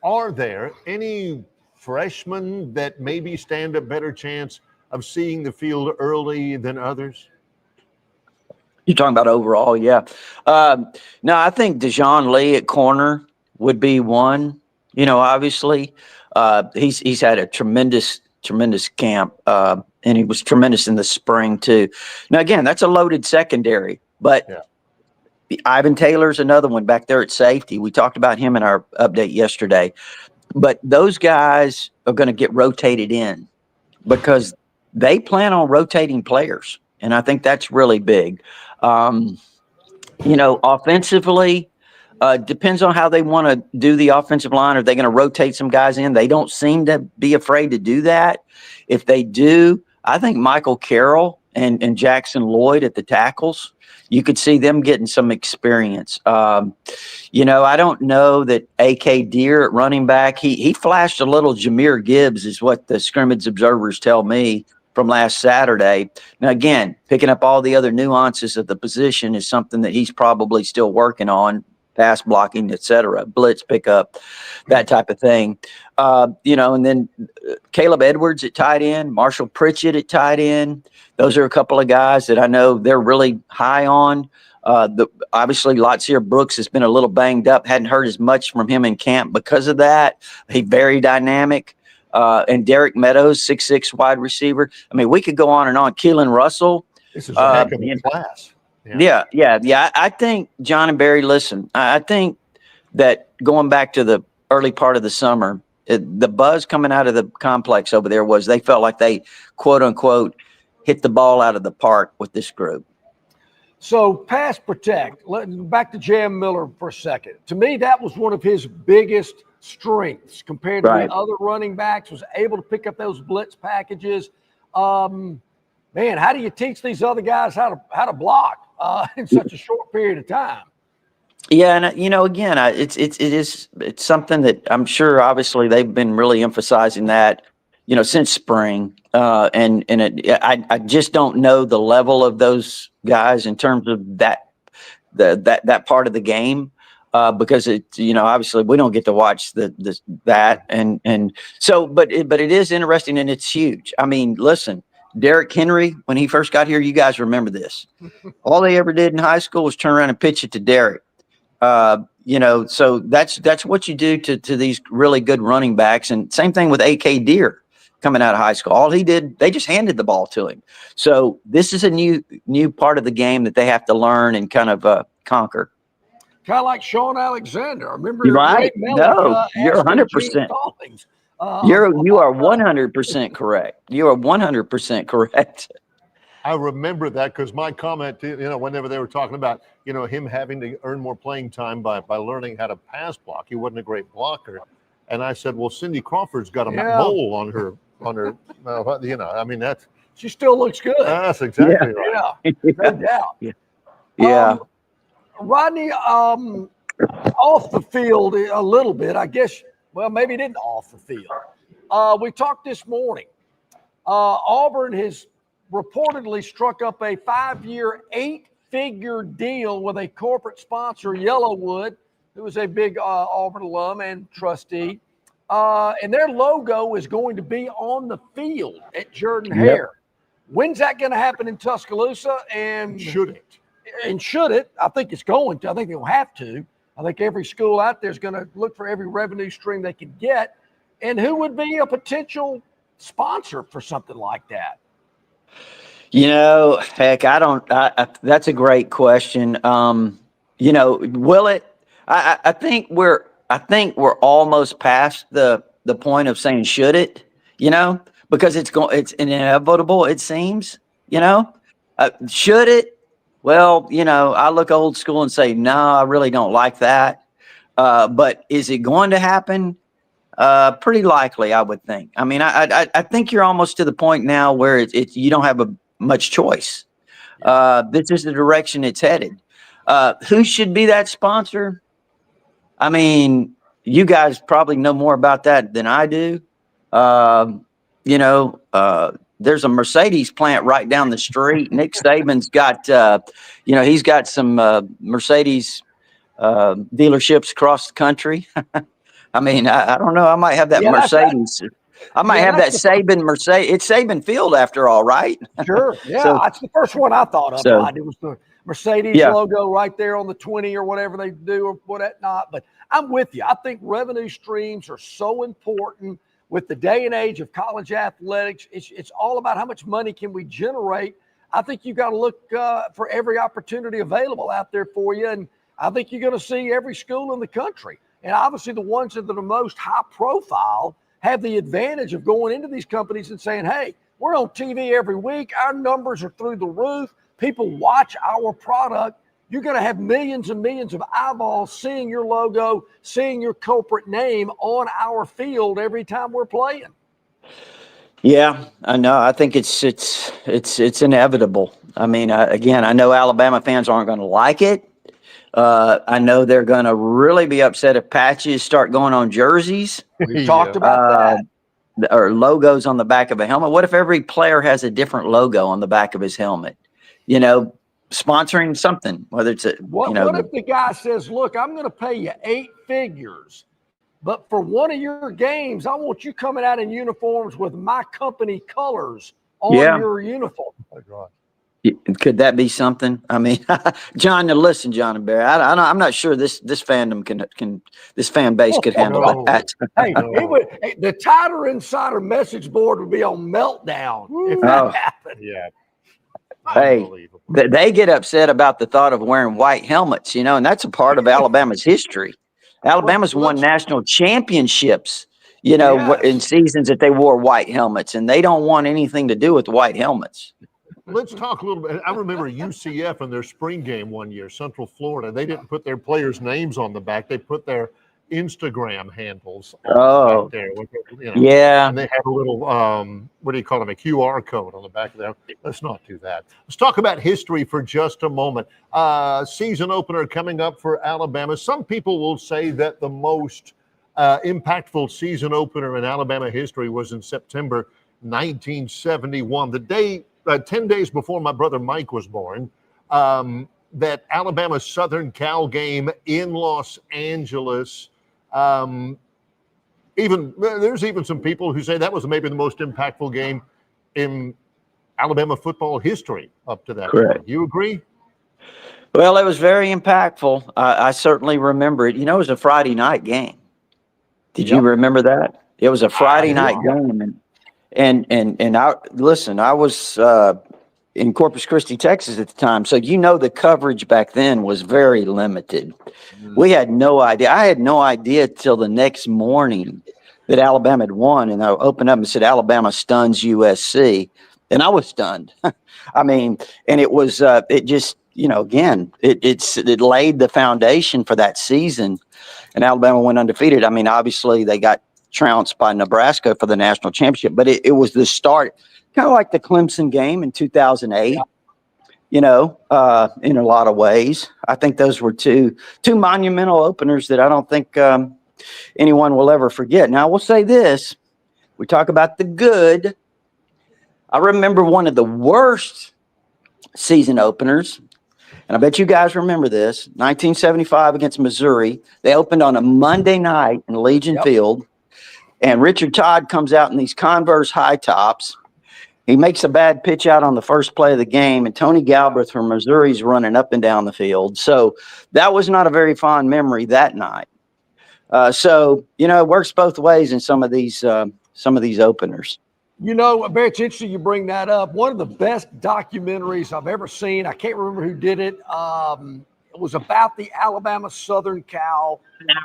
Are there any freshmen that maybe stand a better chance of seeing the field early than others? You're talking about overall, yeah. No, I think Dejon Lee at corner would be one. You know, obviously, he's had a tremendous camp, and he was tremendous in the spring too. Now, again, that's a loaded secondary, but Ivan Taylor's another one back there at safety. We talked about him in our update yesterday. But those guys are going to get rotated in because they plan on rotating players. And I think that's really big. You know, offensively, depends on how they want to do the offensive line. Are they going to rotate some guys in? They don't seem to be afraid to do that. If they do, I think Michael Carroll and Jackson Lloyd at the tackles, you could see them getting some experience. You know, I don't know that A.K. Deer at running back, he flashed a little Jahmyr Gibbs is what the scrimmage observers tell me from last Saturday. Now, again, picking up all the other nuances of the position is something that he's probably still working on, pass blocking, et cetera, blitz pickup, that type of thing. You know, and then Caleb Edwards at tight end, Marshall Pritchett at tight end. Those are a couple of guys that I know they're really high on. Obviously, Latsier Brooks has been a little banged up. Hadn't heard as much from him in camp because of that. He's very dynamic. And Derek Meadows, 6'6" wide receiver. I mean, we could go on and on. Keelan Russell. This is a heck of a class. Yeah. I think, John and Barry, listen, I think that going back to the early part of the summer, the buzz coming out of the complex over there was they felt like they, quote unquote, hit the ball out of the park with this group. So pass protect, back to Jam Miller for a second. To me, that was one of his biggest strengths compared to the other running backs, was able to pick up those blitz packages. Man, how do you teach these other guys how to block in such a short period of time? Yeah, and you know, again, it's something that I'm sure obviously they've been really emphasizing that, you know, since spring. I just don't know the level of those guys in terms of that part of the game. Because it's, you know, obviously we don't get to watch that. And so, but it is interesting and it's huge. I mean, listen, Derrick Henry, when he first got here, you guys remember this. All they ever did in high school was turn around and pitch it to Derrick. You know, so that's what you do to these really good running backs. And same thing with A.K. Deer coming out of high school. All he did, they just handed the ball to him. So this is a new part of the game that they have to learn and kind of conquer. Kind of like Sean Alexander. I remember right? No, you're 100%. You are 100% correct. You are 100% correct. I remember that because my comment, you know, whenever they were talking about, you know, him having to earn more playing time by learning how to pass block, he wasn't a great blocker, and I said, well, Cindy Crawford's got a mole on her, you know, I mean she still looks good. That's exactly right. Yeah, no doubt. Yeah. Rodney, off the field a little bit, I guess. Well, maybe didn't off the field. We talked this morning. Auburn has reportedly struck up a 5-year, 8-figure deal with a corporate sponsor, Yellowwood, who is a big Auburn alum and trustee. And their logo is going to be on the field at Jordan-Hare. When's that going to happen in Tuscaloosa? And should it? And should it? I think it's going to. I think they'll have to. I think every school out there is going to look for every revenue stream they can get. And who would be a potential sponsor for something like that? You know, heck, that's a great question. You know, will it? I think we're almost past the point of saying should it, you know, because it's inevitable, it seems, you know. Should it? Well, you know, I look old school and say, no, I really don't like that. But is it going to happen? Pretty likely, I would think. I mean, I think you're almost to the point now where you don't have much choice. This is the direction it's headed. Who should be that sponsor? I mean, you guys probably know more about that than I do. There's a Mercedes plant right down the street. Nick Saban's got, he's got some Mercedes dealerships across the country. I mean, I don't know. I might have that Mercedes. I might have that Saban Mercedes. It's Saban Field after all, right? Sure. Yeah, So, that's the first one I thought of. So- Rod. It was the Mercedes logo right there on the 20 or whatever they do or whatnot. But I'm with you. I think revenue streams are so important with the day and age of college athletics. It's all about how much money can we generate. I think you got to look for every opportunity available out there for you. And I think you're going to see every school in the country. And obviously the ones that are the most high profile have the advantage of going into these companies and saying, hey, we're on TV every week. Our numbers are through the roof. People watch our product. You're going to have millions and millions of eyeballs seeing your logo, seeing your corporate name on our field every time we're playing. Yeah, I know. I think it's inevitable. I mean, again, I know Alabama fans aren't going to like it. I know they're going to really be upset if patches start going on jerseys. We talked about that. Or logos on the back of a helmet. What if every player has a different logo on the back of his helmet? Sponsoring something, whether it's what if the guy says, look, I'm going to pay you 8 figures, but for one of your games, I want you coming out in uniforms with my company colors on your uniform. Could that be something? I mean, John, now listen, John and Barry, I'm not sure this fandom can this fan base could handle that. Hey, the Tighter Insider message board would be on meltdown if that happened. Yeah. Hey, they get upset about the thought of wearing white helmets, and that's a part of Alabama's history. Alabama's won national championships, in seasons that they wore white helmets, and they don't want anything to do with white helmets. Let's talk a little bit. I remember UCF in their spring game one year, Central Florida. They didn't put their players' names on the back. They put their Instagram handles on the back there. Yeah. And they have a little, what do you call them, a QR code on the back of there. Let's not do that. Let's talk about history for just a moment. Season opener coming up for Alabama. Some people will say that the most impactful season opener in Alabama history was in September 1971. The day 10 days before my brother Mike was born, that Alabama Southern Cal game in Los Angeles. There's even some people who say that was maybe the most impactful game in Alabama football history up to that point. You agree? Well, it was very impactful. I certainly remember it. It was a Friday night game. Did you remember that? It was a Friday night game. And I was in Corpus Christi, Texas at the time. So, the coverage back then was very limited. We had no idea. I had no idea till the next morning that Alabama had won. And I opened up and said, Alabama stuns USC. And I was stunned. I mean, and it was, it just, again, it laid the foundation for that season. And Alabama went undefeated. I mean, obviously they got trounced by Nebraska for the national championship, but it was the start, kind of like the Clemson game in 2008, in a lot of ways. I think those were two monumental openers that I don't think anyone will ever forget. Now, I will say this. We talk about the good. I remember one of the worst season openers, and I bet you guys remember this, 1975 against Missouri. They opened on a Monday night in Legion Field. And Richard Todd comes out in these Converse high tops. He makes a bad pitch out on the first play of the game, and Tony Galbraith from Missouri's running up and down the field. So that was not a very fond memory that night. It works both ways in some of these openers. Barry, it's interesting you bring that up. One of the best documentaries I've ever seen, I can't remember who did it. It was about the Alabama Southern Cal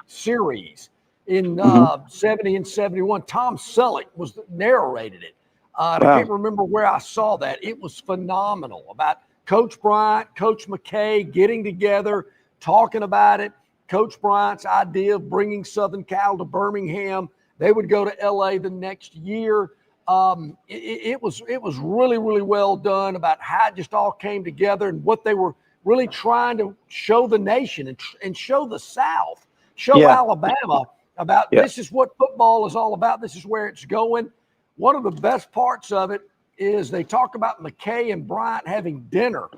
series. In 70 and 71, Tom Selleck narrated it. I can't remember where I saw that. It was phenomenal about Coach Bryant, Coach McKay getting together, talking about it. Coach Bryant's idea of bringing Southern Cal to Birmingham. They would go to LA the next year. It was really, really well done about how it just all came together and what they were really trying to show the nation and show the South, show Alabama about this is what football is all about. This is where it's going. One of the best parts of it is they talk about McKay and Bryant having dinner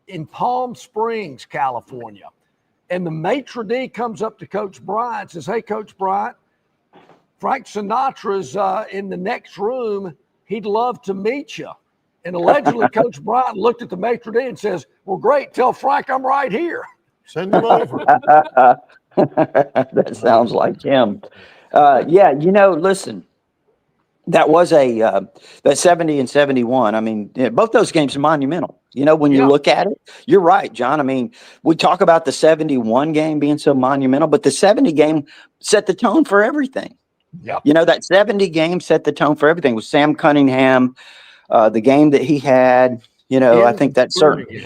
in Palm Springs, California. And the maitre d' comes up to Coach Bryant and says, hey, Coach Bryant, Frank Sinatra's in the next room. He'd love to meet you. And allegedly, Coach Bryant looked at the maitre d' and says, well, great. Tell Frank I'm right here. Send him over. That sounds like him. Listen, that was that 70 and 71. I mean, both those games are monumental. When you look at it, you're right, John. I mean, we talk about the 71 game being so monumental, but the 70 game set the tone for everything. Yeah. That 70 game set the tone for everything with Sam Cunningham, the game that he had, I think that's certainly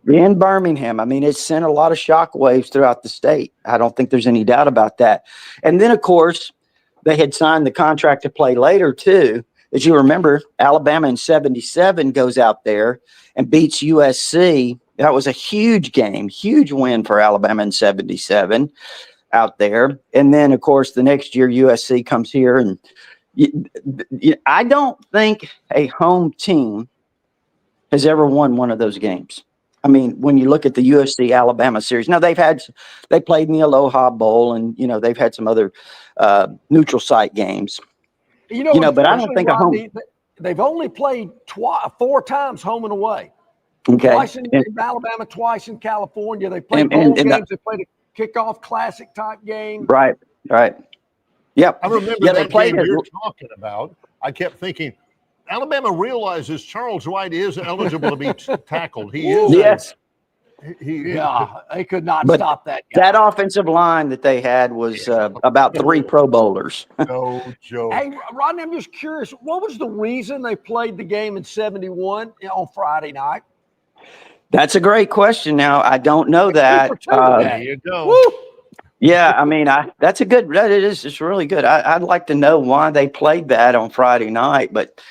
in Birmingham. I mean, it sent a lot of shockwaves throughout the state. I don't think there's any doubt about that. And then, of course, they had signed the contract to play later, too. As you remember, Alabama in 77 goes out there and beats USC. That was a huge game, huge win for Alabama in 77 out there. And then, of course, the next year, USC comes here. And I don't think a home team has ever won one of those games. I mean, when you look at the USC Alabama series, now they played in the Aloha Bowl, and they've had some other neutral site games. But I don't think they've only played 4 times home and away. Okay, twice in Alabama, twice in California. They played bowl games. They played a kickoff classic type game. Right. Yep. I remember that game you're talking about. I kept thinking, Alabama realizes Charles Wright is eligible to be tackled. He is. Yes. They could not stop that guy. That offensive line that they had was about 3 Pro Bowlers. No joke. Hey, Rodney, I'm just curious. What was the reason they played the game in 71 on Friday night? That's a great question. Now, I don't know that. There you go. Woo! Yeah, I mean, that's a good. It is. It's really good. I'd like to know why they played that on Friday night, but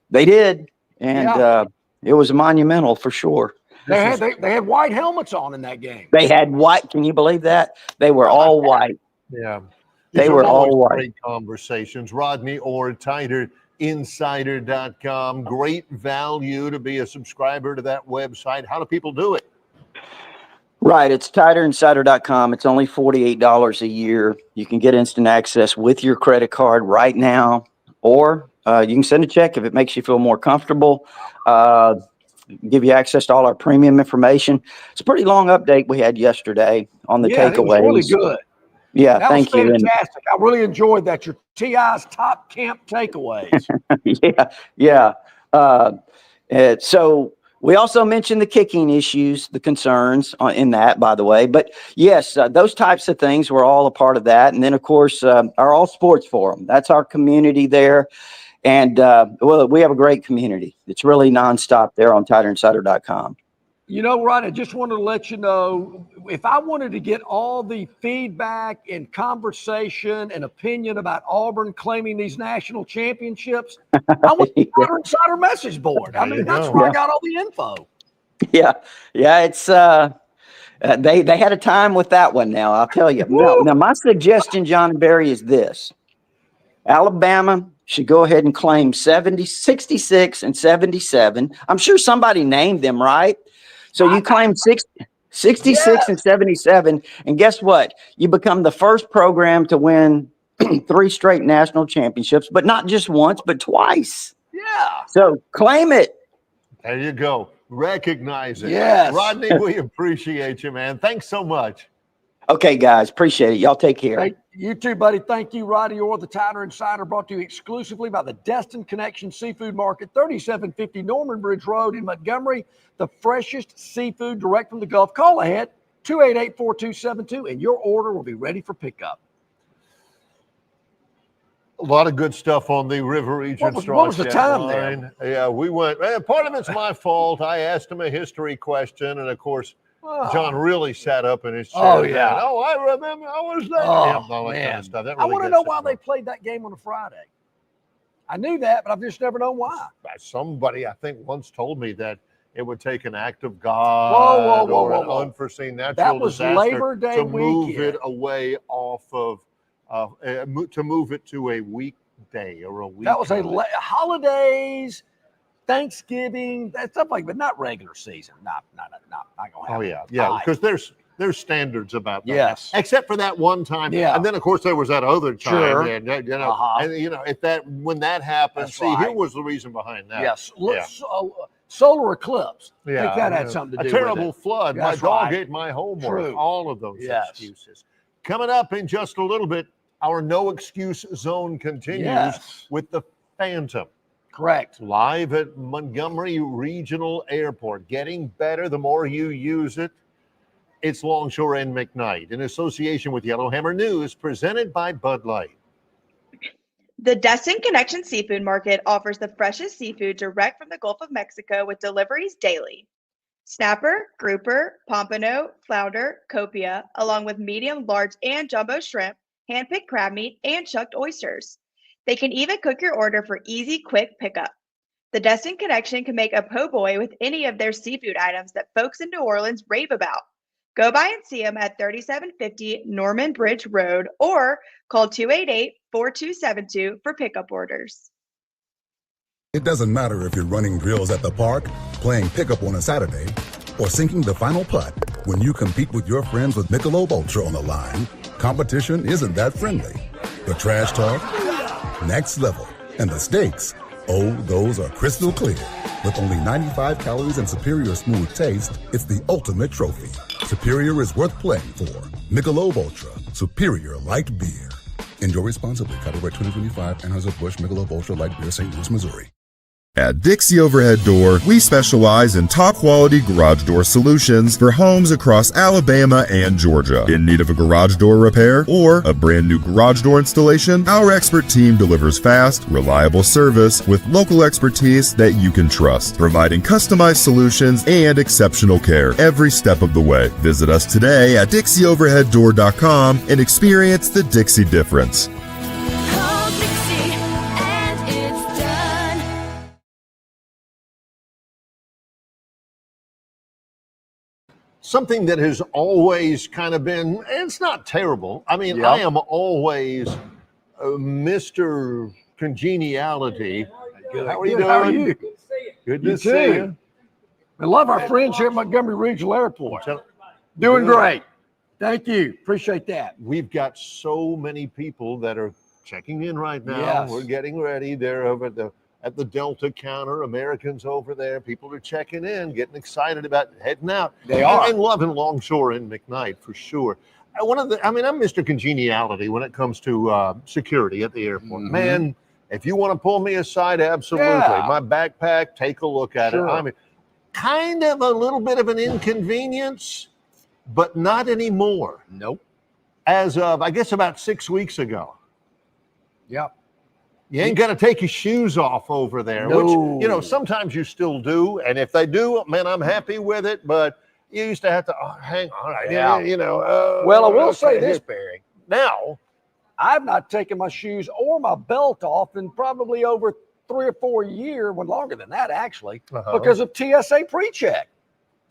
they did, and it was monumental for sure. They had white helmets on in that game. They had white. Can you believe that? They were all white. Yeah, they were all white. Great conversations. Rodney Orr, TighterInsider.com. Great value to be a subscriber to that website. How do people do it? Right. It's TighterInsider.com. It's only $48 a year. You can get instant access with your credit card right now, or you can send a check if it makes you feel more comfortable. Give you access to all our premium information. It's a pretty long update we had yesterday on the takeaways. It was really good. Yeah, that thank was you. Fantastic. I really enjoyed that. Your TI's top camp takeaways. Yeah. So we also mentioned the kicking issues, the concerns in that, by the way. But yes, those types of things were all a part of that. And then, of course, our All Sports Forum. That's our community there. And, we have a great community. It's really nonstop there on TighterInsider.com. Rod, I just wanted to let you know, if I wanted to get all the feedback and conversation and opinion about Auburn claiming these national championships, I went to the Tighter Insider message board. I mean, that's where I got all the info. Yeah, it's they had a time with that one now, I'll tell you. Now, my suggestion, John and Barry, is this. Alabama should go ahead and claim 66 and 77. I'm sure somebody named them, right? So you claim 66 and 77, and guess what? You become the first program to win 3 straight national championships, but not just once, but twice. Yeah. So claim it. There you go. Recognize it. Yes. Rodney, we appreciate you, man. Thanks so much. Okay, guys. Appreciate it. Y'all take care. You too, buddy. Thank you, Rodney Orr, the Tighter Insider, brought to you exclusively by the Destin Connection Seafood Market, 3750 Norman Bridge Road in Montgomery. The freshest seafood direct from the Gulf. Call ahead, 288-4272, and your order will be ready for pickup. A lot of good stuff on the River Region What was the time there? Yeah, we went. Part of it's my fault. I asked him a history question, and of course, John really sat up in his chair. Oh, yeah. Oh, I remember. I was there. Oh, That man. kind of stuff. That I really want to gets know it why going. they played that game on a Friday. I knew that, but I've just never known why. Somebody, I think, once told me that it would take an act of God or an unforeseen natural disaster Labor Day to move weekend. it away off of, to move it to a weekday or a week. That was holidays, Thanksgiving, that stuff like, but not regular season. Not gonna happen. Yeah, because there's standards about that. Yes. Except for that one time. Yeah. And then of course there was that other time. Sure. And, when that happened, here was the reason behind that. Yes. Solar eclipse. Yeah. I think that had something to do with it. A terrible flood. That's my dog right. ate my homework. True. All of those excuses. Coming up in just a little bit, our no excuse zone continues with the Phantom. Correct. Live at Montgomery Regional Airport. Getting better the more you use it. It's Longshore and McKnight in association with Yellowhammer News, presented by Bud Light. The Destin Connection Seafood Market offers the freshest seafood direct from the Gulf of Mexico with deliveries daily. Snapper, grouper, pompano, flounder, copia, along with medium, large, and jumbo shrimp, hand-picked crab meat, and chucked oysters. They can even cook your order for easy, quick pickup. The Destin Connection can make a po' boy with any of their seafood items that folks in New Orleans rave about. Go by and see them at 3750 Norman Bridge Road or call 288-4272 for pickup orders. It doesn't matter if you're running drills at the park, playing pickup on a Saturday, or sinking the final putt. When you compete with your friends with Michelob Ultra on the line, competition isn't that friendly. The trash talk, next level, and the stakes, those are crystal clear. With only 95 calories and superior smooth taste, it's the ultimate trophy. Superior is worth playing for. Michelob Ultra, superior light beer. Enjoy responsibly. Copyright 2025, Anheuser-Busch Michelob Ultra Light Beer, St. Louis, Missouri. At Dixie Overhead Door, we specialize in top-quality garage door solutions for homes across Alabama and Georgia. In need of a garage door repair or a brand new garage door installation, our expert team delivers fast, reliable service with local expertise that you can trust, providing customized solutions and exceptional care every step of the way. Visit us today at DixieOverheadDoor.com and experience the Dixie difference. Something that has always kind of been, it's not terrible. I mean, I am always Mr. Congeniality. How are you doing? How are you? Good to see you. I love our friends here at Montgomery Regional Airport. Doing great. Thank you. Appreciate that. We've got so many people that are checking in right now. Yes. We're getting ready. They're over at the Delta counter. Americans over there. People are checking in, getting excited about heading out. They are. And loving Longshore and McKnight for sure. I'm Mr. Congeniality when it comes to security at the airport. Mm-hmm. Man, if you want to pull me aside, absolutely. Yeah. My backpack, take a look at it. I mean, kind of a little bit of an inconvenience, but not anymore. Nope. As of, I guess, about 6 weeks ago. Yep. You ain't got to take your shoes off over there, No. which, sometimes you still do. And if they do, man, I'm happy with it. But you used to have to hang on. Yeah. Well, I will say this, Barry. Now, I've not taken my shoes or my belt off in probably over 3 or 4 years, well, longer than that, actually, because of TSA pre-check.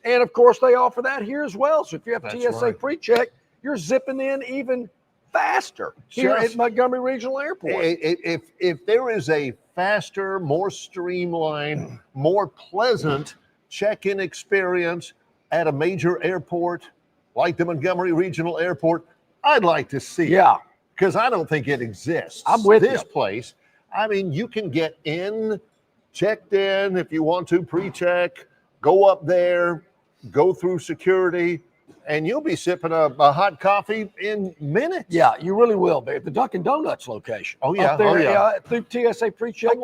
And, of course, they offer that here as well. So if you have TSA pre-check, you're zipping in even faster here at Montgomery Regional Airport. If there is a faster, more streamlined, more pleasant check-in experience at a major airport like the Montgomery Regional Airport, I'd like to see it. Because I don't think it exists. I'm with this place. I mean, you can get in, checked in if you want to, pre-check, go up there, go through security, and you'll be sipping a hot coffee in minutes. Yeah, you really will, babe. The Dunkin' Donuts location. Oh, yeah. Up there, through TSA pre-check,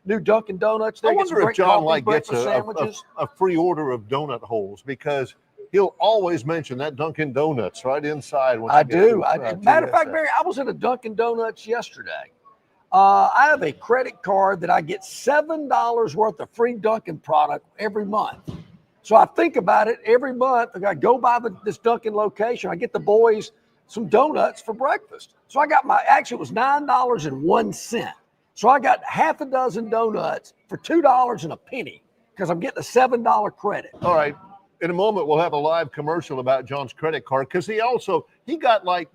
new Dunkin' Donuts. I wonder if John gets a free order of donut holes, because he'll always mention that Dunkin' Donuts right inside. I do. Matter of fact, Barry, I was at a Dunkin' Donuts yesterday. I have a credit card that I get $7 worth of free Dunkin' product every month. So I think about it every month. I go by this Dunkin' location. I get the boys some donuts for breakfast. So I got it was $9.01. So I got half a dozen donuts for $2 and a penny. because I'm getting a $7 credit. All right. In a moment, we'll have a live commercial about John's credit card because he got like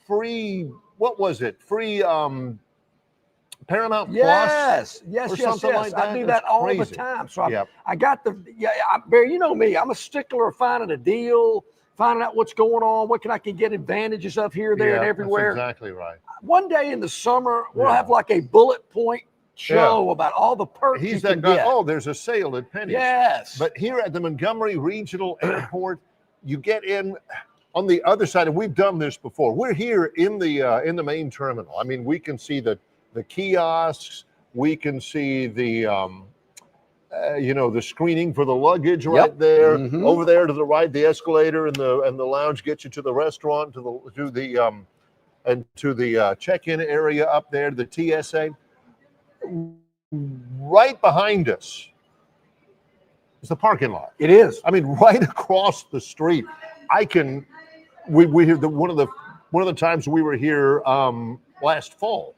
free, what was it? Free Paramount Yes, Plus? yes, or yes, something yes. like that? I do That's that all the crazy. time. So Yep. I got Barry, you know me. I'm a stickler of finding a deal, finding out what's going on, what I can get advantages of here, there, and everywhere. That's exactly right. One day in the summer, we'll have like a bullet point show about all the perks He's you that can guy. get. Oh, there's a sale at Penny's. Yes. But here at the Montgomery Regional Airport, you get in on the other side, and we've done this before. We're here in the main terminal. I mean, we can see the kiosks. We can see the the screening for the luggage right there. Mm-hmm. Over there to the right, the escalator and the lounge get you to the restaurant, to the check-in area up there, the TSA. Right behind us is the parking lot. It is. I mean, right across the street. We had one of the times we were here last fall.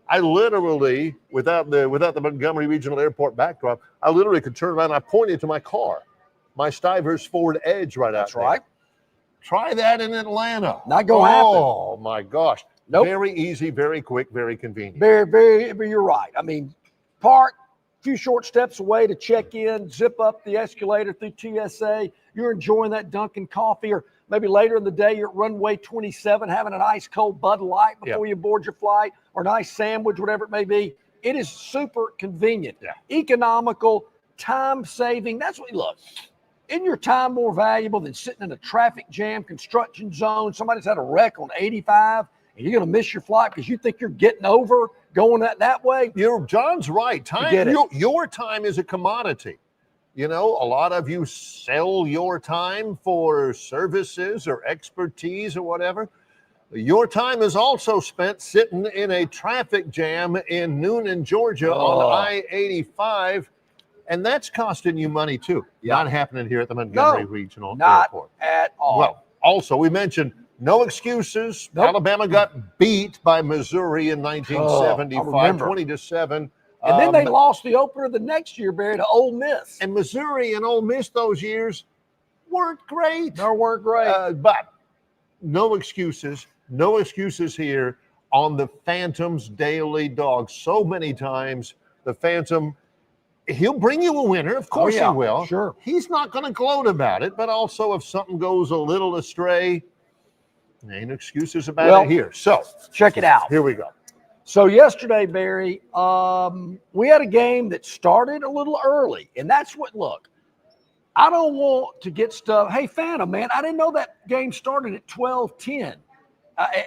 I literally, without the Montgomery Regional Airport backdrop, I literally could turn around and I pointed to my car, my Stivers Ford Edge right out there. That's right. Try that in Atlanta. Not gonna happen. Oh my gosh. Nope. Very easy, very quick, very convenient. Very, you're right. I mean, park, a few short steps away to check in, zip up the escalator through TSA. You're enjoying that Dunkin' coffee, or maybe later in the day, you're at runway 27 having an ice cold Bud Light before you board your flight, or a nice sandwich, whatever it may be. It is super convenient, economical, time saving. That's what, look, isn't your time more valuable than sitting in a traffic jam, construction zone? Somebody's had a wreck on 85. And you're going to miss your flight because you think you're getting over going that way? John's right. Your time is a commodity. You know, a lot of you sell your time for services or expertise or whatever. Your time is also spent sitting in a traffic jam in Noonan, Georgia on I-85. And that's costing you money too. Not happening here at the Montgomery Regional Airport. Not at all. Well, also we mentioned no excuses. Nope. Alabama got beat by Missouri in 1975, 20-7. And then they lost the opener the next year, Barry, to Ole Miss. And Missouri and Ole Miss those years weren't great. No, weren't great. But no excuses. No excuses here on the Phantom's Daily Dog. So many times the Phantom, he'll bring you a winner. Of course he will. Sure. He's not going to gloat about it. But also if something goes a little astray, ain't excuses about it here. So check it out. Here we go. So yesterday, Barry, we had a game that started a little early. And that's what, look, I don't want to get stuff. Hey, Phantom, man, I didn't know that game started at 12:10.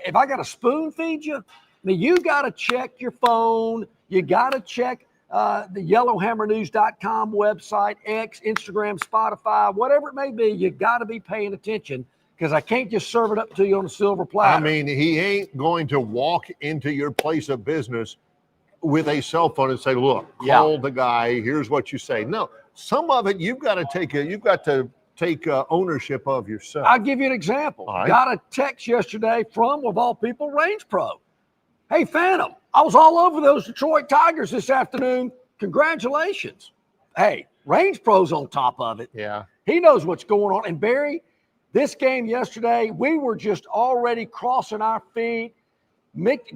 If I got to spoon feed you, I mean, you got to check your phone. You got to check the yellowhammernews.com website, X, Instagram, Spotify, whatever it may be. You got to be paying attention, because I can't just serve it up to you on a silver platter. I mean, he ain't going to walk into your place of business with a cell phone and say, look, call the guy, here's what you say. No, some of it you've got to take ownership of yourself. I'll give you an example. Right. Got a text yesterday from, of all people, Range Pro. Hey, Phantom, I was all over those Detroit Tigers this afternoon. Congratulations. Hey, Range Pro's on top of it. Yeah. He knows what's going on. And Barry, this game yesterday, we were just already crossing our feet,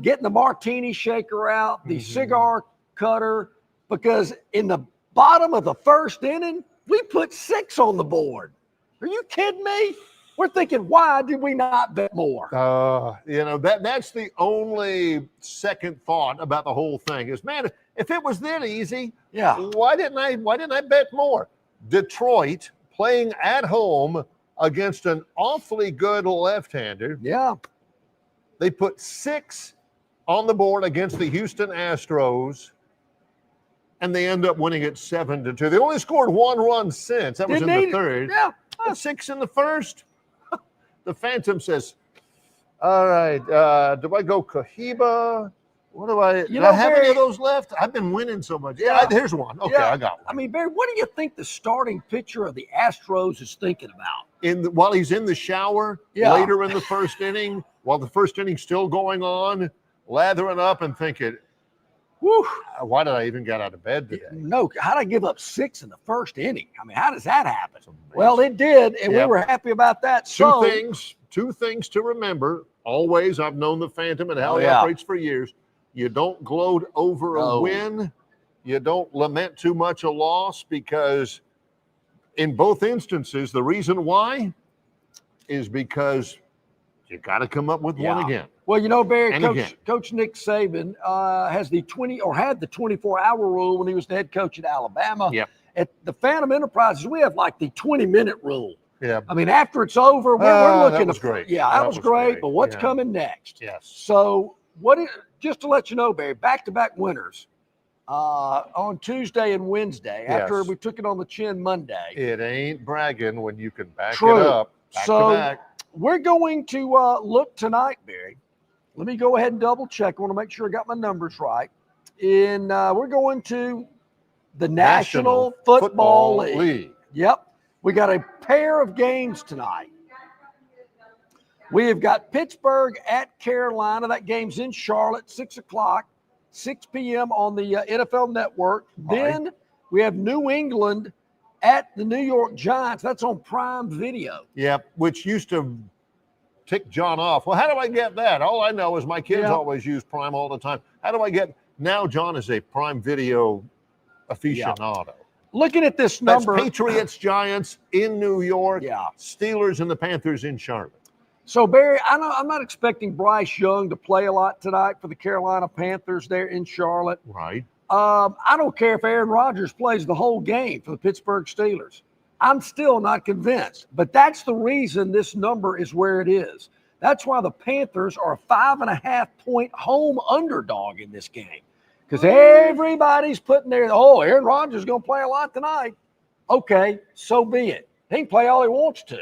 getting the martini shaker out, the cigar cutter, because in the bottom of the first inning, we put 6 on the board. Are you kidding me? We're thinking, why did we not bet more? That's the only second thought about the whole thing is, man, if it was that easy, why didn't I bet more? Detroit playing at home against an awfully good left-hander. Yeah. They put 6 on the board against the Houston Astros, and they end up winning it 7-2. They only scored 1 run since. That was in the third. Yeah. 6 in the first. The Phantom says, all right, do I go Cohiba? What do I have any of those left? I've been winning so much. Yeah, here's one. Okay, I got one. I mean, Barry, what do you think the starting pitcher of the Astros is thinking about? While he's in the shower later in the first inning, while the first inning's still going on, lathering up and thinking, Whew. Why did I even get out of bed today? No, how did I give up 6 in the first inning? I mean, how does that happen? Well, it did, and we were happy about that. Two things to remember. Always, I've known the Phantom and how he operates for years. You don't gloat over a win. You don't lament too much a loss, because in both instances, the reason why is because you got to come up with one again. Well, you know, Barry, Coach Nick Saban had the 24-hour rule when he was the head coach at Alabama. Yep. At the Phantom Enterprises, we have like the 20-minute rule. Yeah. I mean, after it's over, we're looking. That was great. Yeah, that was great. But what's coming next? Yes. So just to let you know, Barry, back-to-back winners on Tuesday and Wednesday after we took it on the chin Monday. It ain't bragging when you can back it up back to back. We're going to look tonight, Barry. Let me go ahead and double check. I want to make sure I got my numbers right. We're going to the National Football League. Yep. We got a pair of games tonight. We have got Pittsburgh at Carolina. That game's in Charlotte, 6 o'clock, 6 p.m. on the NFL Network. Then we have New England at the New York Giants. That's on Prime Video. Yep, which used to tick John off. Well, how do I get that? All I know is my kids always use Prime all the time. How do I get – now John is a Prime Video aficionado. Yeah. Looking at this number. That's Patriots, Giants in New York, Steelers and the Panthers in Charlotte. So, Barry, I'm not expecting Bryce Young to play a lot tonight for the Carolina Panthers there in Charlotte. Right. I don't care if Aaron Rodgers plays the whole game for the Pittsburgh Steelers. I'm still not convinced. But that's the reason this number is where it is. That's why the Panthers are a 5.5-point home underdog in this game. Because everybody's putting their, Aaron Rodgers is going to play a lot tonight. Okay, so be it. He can play all he wants to.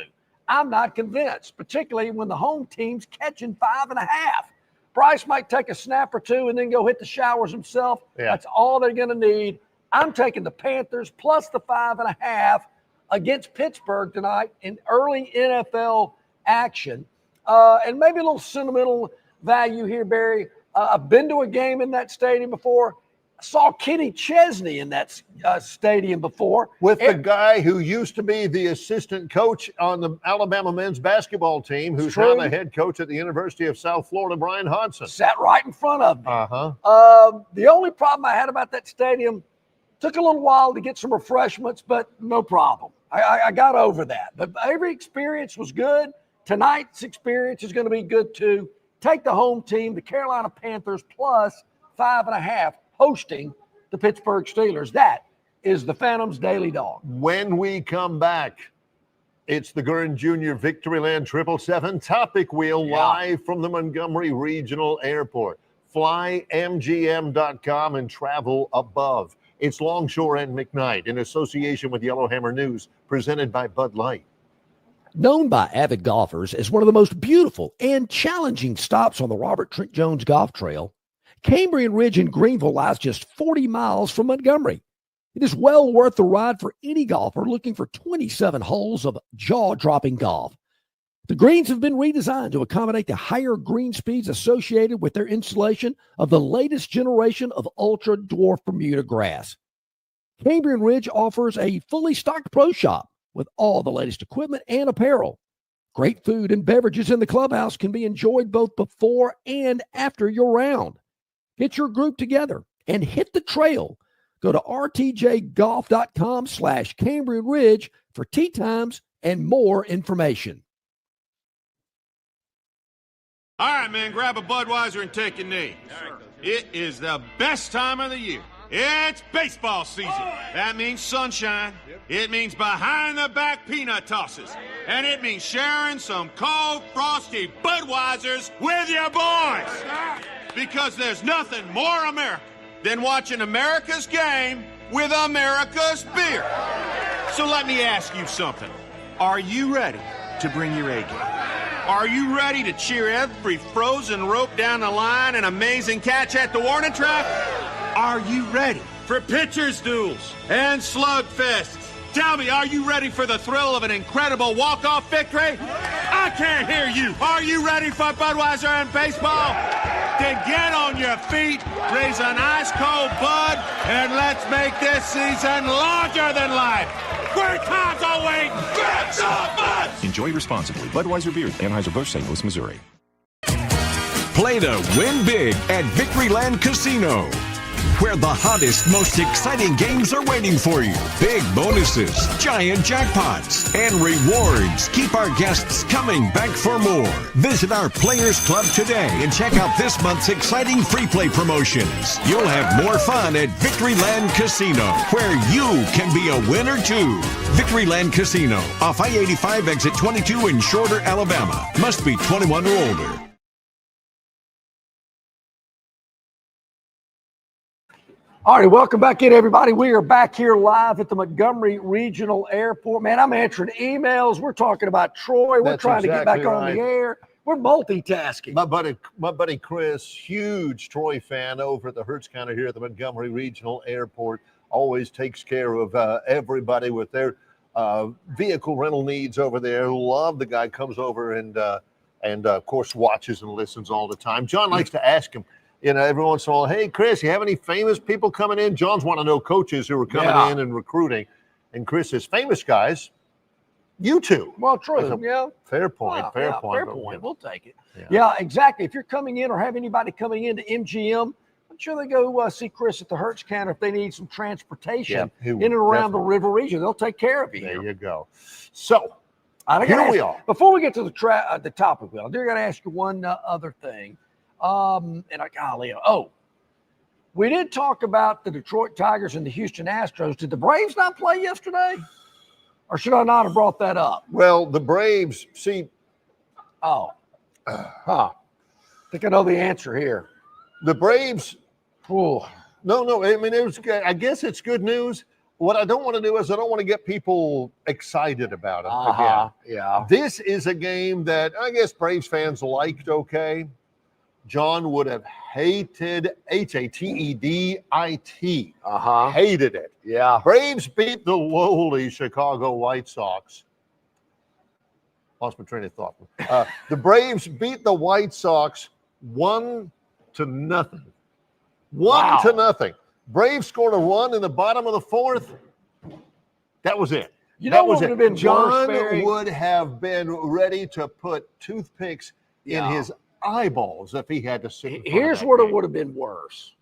I'm not convinced, particularly when the home team's catching 5.5. Bryce might take a snap or two and then go hit the showers himself. Yeah. That's all they're going to need. I'm taking the Panthers plus the 5.5 against Pittsburgh tonight in early NFL action. And maybe a little sentimental value here, Barry. I've been to a game in that stadium before. I saw Kenny Chesney in that stadium before. With the guy who used to be the assistant coach on the Alabama men's basketball team, who's now the head coach at the University of South Florida, Brian Hodson. Sat right in front of me. The only problem I had about that stadium, took a little while to get some refreshments, but no problem. I got over that. But every experience was good. Tonight's experience is going to be good too. Take the home team, the Carolina Panthers, plus 5.5, hosting the Pittsburgh Steelers. That is the Phantom's Daily Dog. When we come back, it's the Gurn Jr. Victoryland 777 Topic Wheel live from the Montgomery Regional Airport. FlyMGM.com and travel above. It's Longshore and McKnight in association with Yellowhammer News, presented by Bud Light. Known by avid golfers as one of the most beautiful and challenging stops on the Robert Trent Jones Golf Trail, Cambrian Ridge in Greenville lies just 40 miles from Montgomery. It is well worth the ride for any golfer looking for 27 holes of jaw-dropping golf. The greens have been redesigned to accommodate the higher green speeds associated with their installation of the latest generation of ultra-dwarf Bermuda grass. Cambrian Ridge offers a fully stocked pro shop with all the latest equipment and apparel. Great food and beverages in the clubhouse can be enjoyed both before and after your round. Get your group together and hit the trail. Go to rtjgolf.com/Cambrian Ridge for tee times and more information. All right, man, grab a Budweiser and take a knee. It is the best time of the year. It's baseball season. That means sunshine. It means behind-the-back peanut tosses. And it means sharing some cold, frosty Budweisers with your boys. Because there's nothing more American than watching America's game with America's beer. So let me ask you something. Are you ready to bring your A game? Are you ready to cheer every frozen rope down the line and amazing catch at the warning track? Are you ready for pitchers' duels and slugfests? Tell me, are you ready for the thrill of an incredible walk-off victory? I can't hear you. Are you ready for Budweiser and baseball? Captain, get on your feet, raise an ice-cold bud, and let's make this season larger than life. Great times are waiting. Get some bud! Enjoy responsibly. Budweiser Beer, Anheuser-Busch, St. Louis, Missouri. Play to win big at Victoryland Casino, where the hottest, most exciting games are waiting for you. Big bonuses, giant jackpots, and rewards keep our guests coming back for more. Visit our Players Club today and check out this month's exciting free play promotions. You'll have more fun at Victoryland Casino, where you can be a winner too. Victoryland Casino, off I-85 exit 22 in Shorter, Alabama. Must be 21 or older. All right, welcome back in, everybody. We are back here live at the Montgomery Regional Airport. Man, I'm answering emails. We're talking about Troy. We're trying to get back on the air. We're multitasking. My buddy Chris, huge Troy fan over at the Hertz Counter here at the Montgomery Regional Airport, always takes care of everybody with their vehicle rental needs over there. Love the guy, comes over and of course watches and listens all the time. John likes to ask him, every once in a while, hey, Chris, you have any famous people coming in? John's want to know coaches who are coming in and recruiting. And Chris says, famous guys, you two. Well, true. Yeah. Fair point. Fair point. We'll take it. Yeah, exactly. If you're coming in or have anybody coming into MGM, I'm sure they go see Chris at the Hertz Counter if they need some transportation in and around the river region. They'll take care of you. There you go. So here we are. Before we get to the topic wheel, I do got to ask you one other thing. We did talk about the Detroit Tigers and the Houston Astros. Did the Braves not play yesterday? Or should I not have brought that up? Well, the Braves, see. I think I know the answer here. The Braves. No. I mean, I guess it's good news. What I don't want to do is I don't want to get people excited about it again. Yeah. This is a game that I guess Braves fans liked okay. John would have hated Hated. Hated it. Yeah. Braves beat the lowly Chicago White Sox. Lost my train of thought. The Braves beat the White Sox 1-0. 1-0. Braves scored a run in the bottom of the fourth. That was it. What would have been John worse, would have been ready to put toothpicks in his eyeballs if he had to sit. Here's what it would have been worse: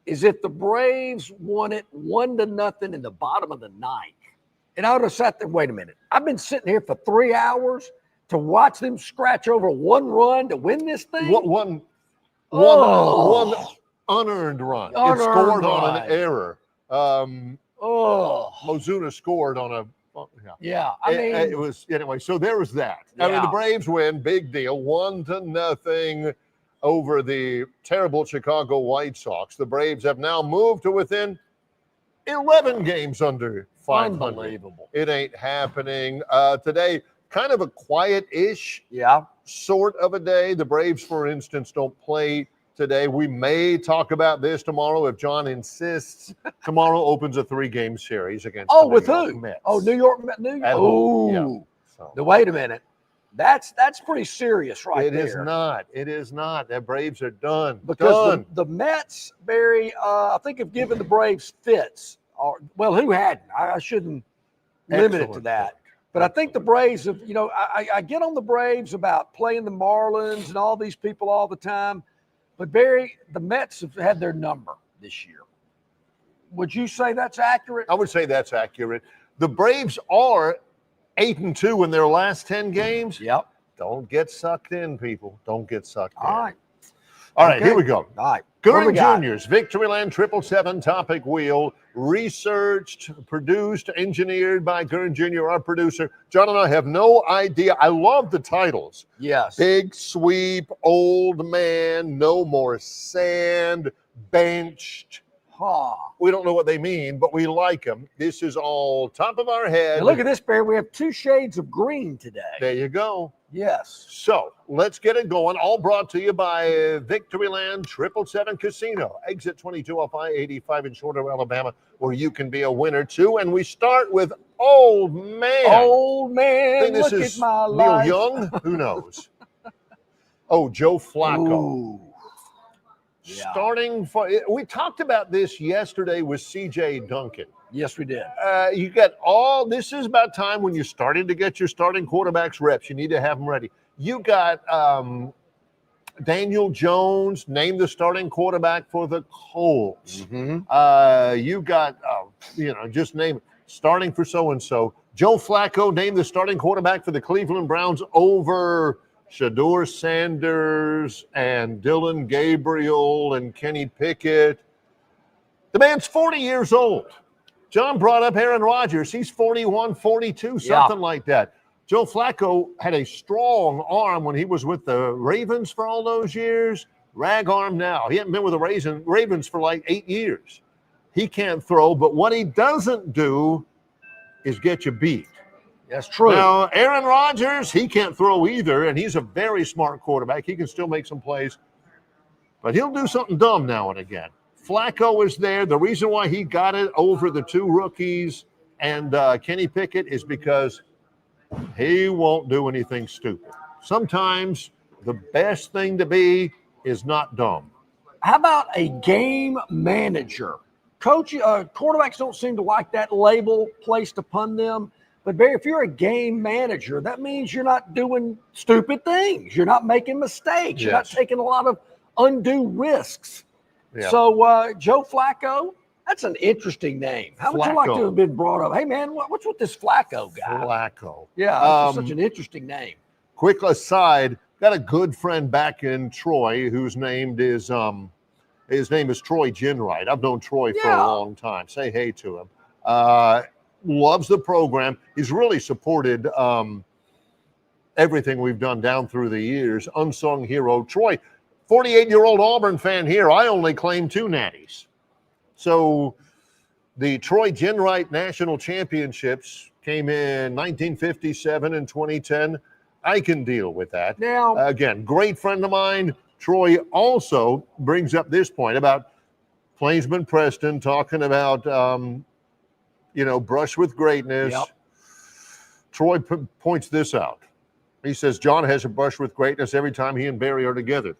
is if the Braves won it 1-0 in the bottom of the ninth, and I would have sat there. Wait a minute! I've been sitting here for 3 hours to watch them scratch over one run to win this thing. One unearned run. It scored on an error. Mozuna scored on a. Yeah, it was anyway. So there was that. I mean, the Braves win, big deal, 1-0 over the terrible Chicago White Sox. The Braves have now moved to within 11 games under 500. Unbelievable. It ain't happening today. Kind of a quiet-ish, sort of a day. The Braves, for instance, don't play today. We may talk about this tomorrow if John insists. Tomorrow opens a 3-game series against the with New York who? Mets. New York. Wait a minute. That's pretty serious right there. It is not. The Braves are done. Because the Mets, Barry, I think have given the Braves fits. Who hadn't? I shouldn't limit it to that. But I think the Braves have, I get on the Braves about playing the Marlins and all these people all the time. But, Barry, the Mets have had their number this year. Would you say that's accurate? I would say that's accurate. The Braves are 8-2 in their last 10 games. Yep. Don't get sucked in, people. Don't get sucked in. All right, here we go. All right. Curran Jr.'s Victoryland 777 Topic Wheel, researched, produced, engineered by Curran Jr., our producer. John and I have no idea. I love the titles. Yes. Big Sweep, Old Man, No More Sand, Benched. We don't know what they mean, but we like them. This is all top of our head. Now look at this, Barry. We have 2 shades of green today. There you go. Yes. So let's get it going. All brought to you by Victoryland 777 Casino, exit 22 off I-85 in Shorter, Alabama, where you can be a winner too. And we start with Old Man. Old Man, I think this look is at my Neil life. Young. Who knows? Joe Flacco. Ooh. Starting for, we talked about this yesterday with C.J. Duncan. Yes, we did. You got this is about time when you're starting to get your starting quarterbacks reps. You need to have them ready. You got Daniel Jones named the starting quarterback for the Colts. You got, just name it, starting for so-and-so. Joe Flacco named the starting quarterback for the Cleveland Browns over Shedeur Sanders and Dylan Gabriel and Kenny Pickett. The man's 40 years old. John brought up Aaron Rodgers. He's 41, 42, something like that. Joe Flacco had a strong arm when he was with the Ravens for all those years. Rag arm now. He hasn't been with the Ravens for like 8 years. He can't throw, but what he doesn't do is get you beat. That's true. Now, Aaron Rodgers, he can't throw either, and he's a very smart quarterback. He can still make some plays, but he'll do something dumb now and again. Flacco is there. The reason why he got it over the two rookies and Kenny Pickett is because he won't do anything stupid. Sometimes the best thing to be is not dumb. How about a game manager? Quarterbacks don't seem to like that label placed upon them. But, Barry, if you're a game manager, that means you're not doing stupid things. You're not making mistakes. You're not taking a lot of undue risks. Yeah. So, Joe Flacco, that's an interesting name. How would you like to have been brought up? Hey, man, what's with this Flacco guy? Flacco. Yeah, that's such an interesting name. Quick aside, got a good friend back in Troy whose name is Troy Ginwright. I've known Troy for a long time. Say hey to him. Loves the program. He's really supported everything we've done down through the years. Unsung hero. Troy, 48-year-old Auburn fan here. I only claim 2 natties. So the Troy Ginwright National Championships came in 1957 and 2010. I can deal with that. Now, again, great friend of mine. Troy also brings up this point about Plainsman Preston talking about, brush with greatness. Yep. Troy points this out. He says, John has a brush with greatness every time he and Barry are together.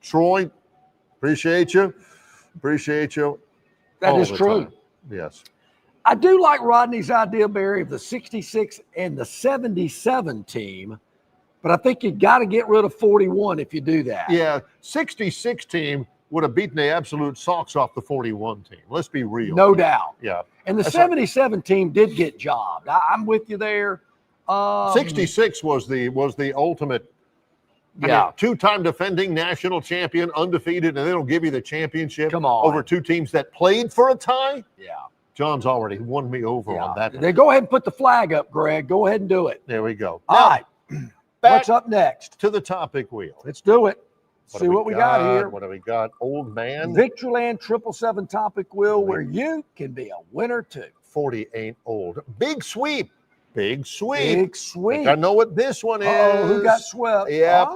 Troy, appreciate you. That is true. Time. Yes. I do like Rodney's idea, Barry, of the 66 and the 77 team, but I think you got to get rid of 41 if you do that. Yeah, 66 team would have beaten the absolute socks off the 41 team. Let's be real. No doubt. Yeah. And the 77 team did get jobbed. I'm with you there. 66 was the ultimate. Yeah. 2-time defending national champion, undefeated, and they don't give you the championship over 2 teams that played for a tie? Yeah. John's already won me over on that. Then go ahead and put the flag up, Greg. Go ahead and do it. There we go. All right. What's up next? To the topic wheel. Let's do it. See what we got here. What do we got? Old man. Victoryland 777 Topic Wheel, where you can be a winner too. 40 ain't old. Big sweep. Big sweep. I know what this one is. Oh, who got swept? Yep.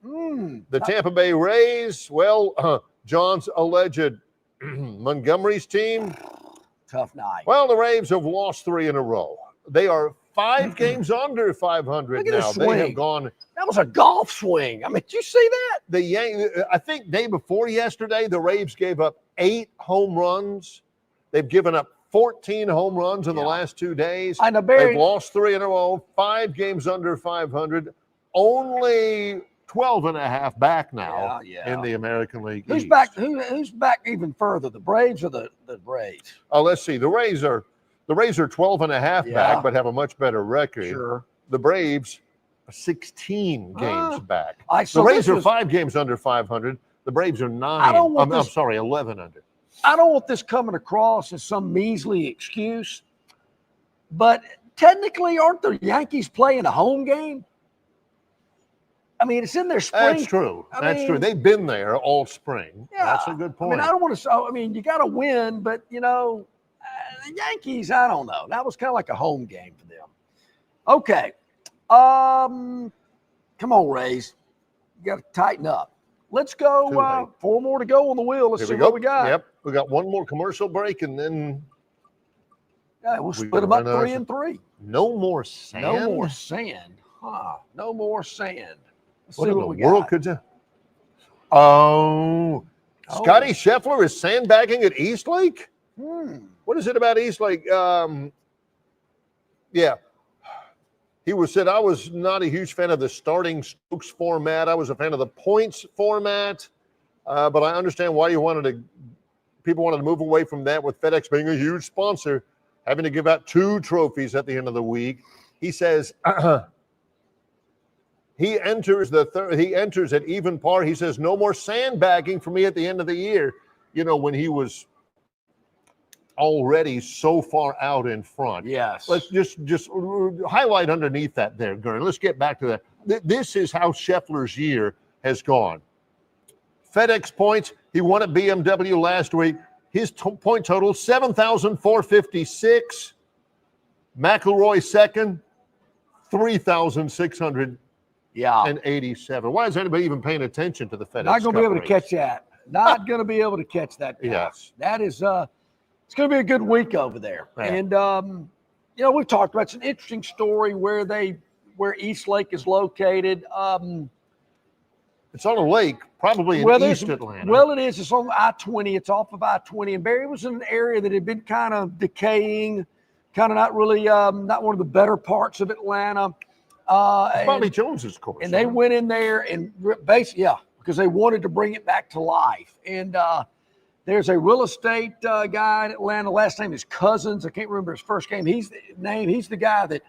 The Tampa Bay Rays. Well, John's alleged Montgomery's team. Tough night. Well, the Rays have lost 3 in a row. They are 5 games under 500 now. They have gone. That was a golf swing. I mean, did you see that? I think day before yesterday, the Rays gave up 8 home runs. They've given up 14 home runs in the last 2 days. I know, Barry. They've lost 3 in a row, 5 games under 500, only 12 and a half back now in the American League Who's East. back? Who's back even further? The Braves or the Rays? Let's see. The Rays are 12 and a half back, but have a much better record. Sure. The Braves are 16 games back. So the Rays are 5 games under 500. The Braves are 9. I'm sorry, 11 under. I don't want this coming across as some measly excuse, but technically, aren't the Yankees playing a home game? I mean, it's in their spring. That's true. That's true. They've been there all spring. Yeah. That's a good point. I mean, I don't want to. I mean, you got to win, but the Yankees. I don't know. That was kind of like a home game for them. Okay, come on, Rays. You got to tighten up. Let's go. 4 more to go on the wheel. Let's see what we got. Yep, we got one more commercial break, and then we'll split them up 3 and 3. No more sand. No more sand. Huh? No more sand. Let's What see in what the we world got. could you? Oh, Scotty Scheffler is sandbagging at Eastlake? What is it about Eastlake? Yeah. He said, I was not a huge fan of the starting strokes format. I was a fan of the points format. But I understand why people wanted to move away from that with FedEx being a huge sponsor, having to give out 2 trophies at the end of the week. He says he enters at even par. He says, no more sandbagging for me at the end of the year. You know, when he was already so far out in front. Yes. Let's just highlight underneath that there, Gern. Let's get back to that. This is how Scheffler's year has gone. FedEx points, he won at BMW last week. His point total, 7,456. McIlroy second, 3,687. Why is anybody even paying attention to the FedEx Not going to be able Cup to catch that. Not going to be able to catch that. Yes. That is, it's going to be a good week over there. Yeah. And, you know, we've talked about it's an interesting story where Eastlake is located. It's on a lake, probably in East Atlanta. Well, it is. It's on I-20. It's off of I-20. And Barry was in an area that had been kind of decaying, kind of not really, not one of the better parts of Atlanta. Bobby Jones's course. And they went in there and basically, because they wanted to bring it back to life. And there's a real estate guy in Atlanta. Last name is Cousins. I can't remember his first name. He's the guy that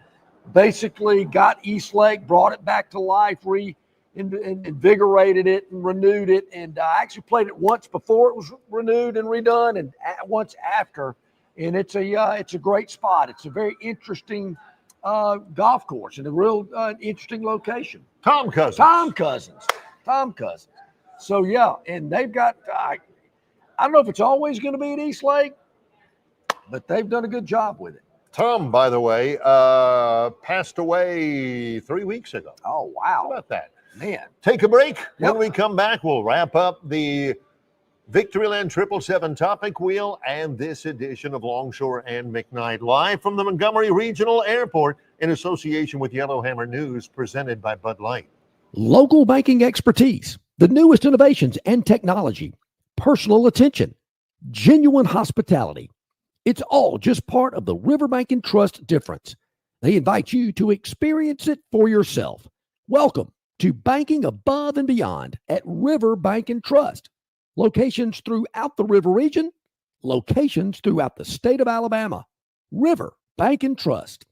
basically got Eastlake, brought it back to life, invigorated it and renewed it. And I actually played it once before it was renewed and redone, and once after. And it's a great spot. It's a very interesting golf course and a real interesting location. Tom Cousins. So yeah, and they've got I don't know if it's always going to be at Eastlake, but they've done a good job with it. Tom, by the way, passed away 3 weeks ago. Oh wow! How about that? Man. Take a break. Yep. When we come back, we'll wrap up the Victoryland 777 Topic Wheel and this edition of Longshore and McKnight, live from the Montgomery Regional Airport in association with Yellowhammer News, presented by Bud Light. Local banking expertise, the newest innovations and technology, personal attention, genuine hospitality. It's all just part of the Riverbank and Trust difference. They invite you to experience it for yourself. Welcome to banking above and beyond at Riverbank and Trust. Locations throughout the river region, locations throughout the state of Alabama. Riverbank and Trust.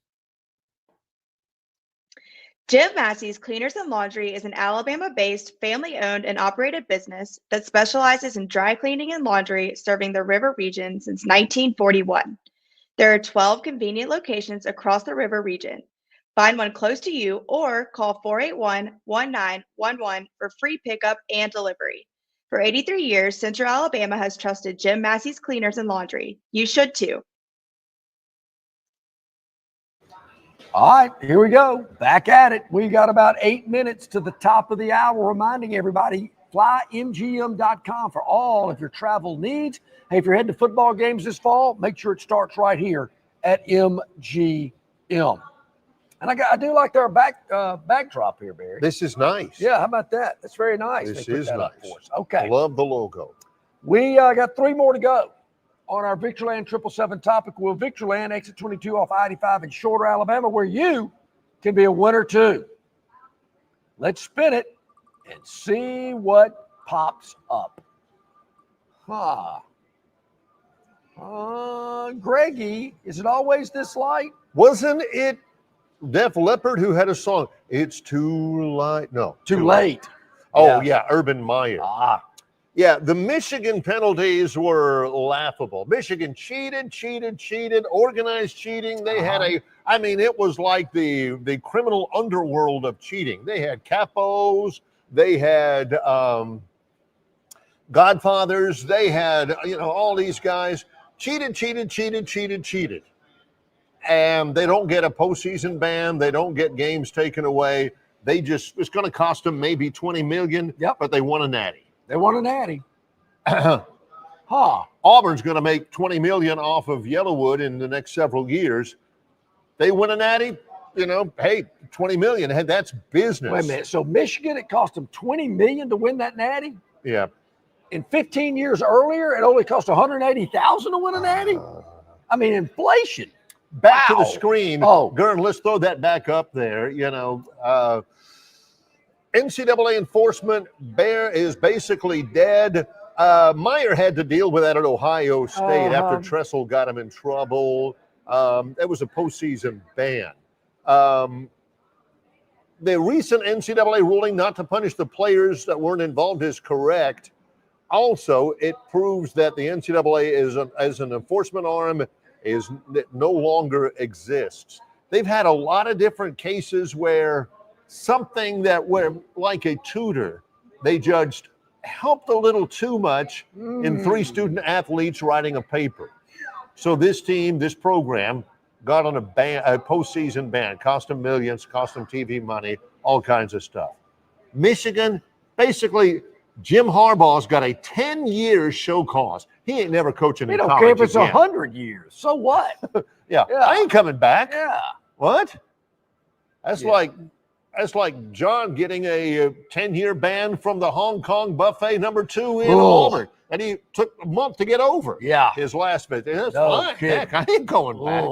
Jim Massey's Cleaners and Laundry is an Alabama-based, family-owned and operated business that specializes in dry cleaning and laundry, serving the river region since 1941. There are 12 convenient locations across the river region. Find one close to you or call 481-1911 for free pickup and delivery. For 83 years, Central Alabama has trusted Jim Massey's Cleaners and Laundry. You should too. All right, here we go. Back at it. We got about 8 minutes to the top of the hour, reminding everybody, flymgm.com for all of your travel needs. Hey, if you're heading to football games this fall, make sure it starts right here at MGM. And I do like their backdrop here, Barry. This is nice. Yeah, how about that? That's very nice. This is nice. Okay. Love the logo. We got 3 more to go on our Victoryland 777 Topic Wheel. Victoryland, exit 22 off I-85 in Shorter, Alabama, where you can be a winner too. Let's spin it and see what pops up. Greggy, is it always this light? Wasn't it Def Leppard who had a song? It's too light. No. Too late. Oh, yeah. Urban Meyer. Yeah, the Michigan penalties were laughable. Michigan cheated, organized cheating. They had it was like the criminal underworld of cheating. They had capos, they had Godfathers, they had, all these guys cheated. And they don't get a postseason ban. They don't get games taken away. It's going to cost them maybe $20 million, but they won a natty. They won a natty. Auburn's going to make $20 million off of Yellowwood in the next several years. They win a natty, hey, $20 million. Hey, that's business. Wait a minute. So Michigan, it cost them $20 million to win that natty? Yeah. And 15 years earlier, it only cost $180,000 to win a natty. I mean, inflation. Back to the screen. Oh, Gurn, let's throw that back up there. NCAA enforcement bear is basically dead. Meyer had to deal with that at Ohio State after Tressel got him in trouble. That was a postseason ban. The recent NCAA ruling not to punish the players that weren't involved is correct. Also, it proves that the NCAA as an enforcement arm no longer exists. They've had a lot of different cases where something that were like a tutor, they judged helped a little too much in 3 student athletes writing a paper. So this program got on a postseason ban, cost them millions, cost them TV money, all kinds of stuff. Michigan, basically, Jim Harbaugh's got a 10-year show cause. He ain't never coaching in college. They don't care if it's 100 years. So what? Yeah, I ain't coming back. Yeah. What? That's like John getting a 10-year ban from the Hong Kong buffet #2 in Auburn, and he took a month to get over. His last visit. That's fine. Heck, I ain't going back.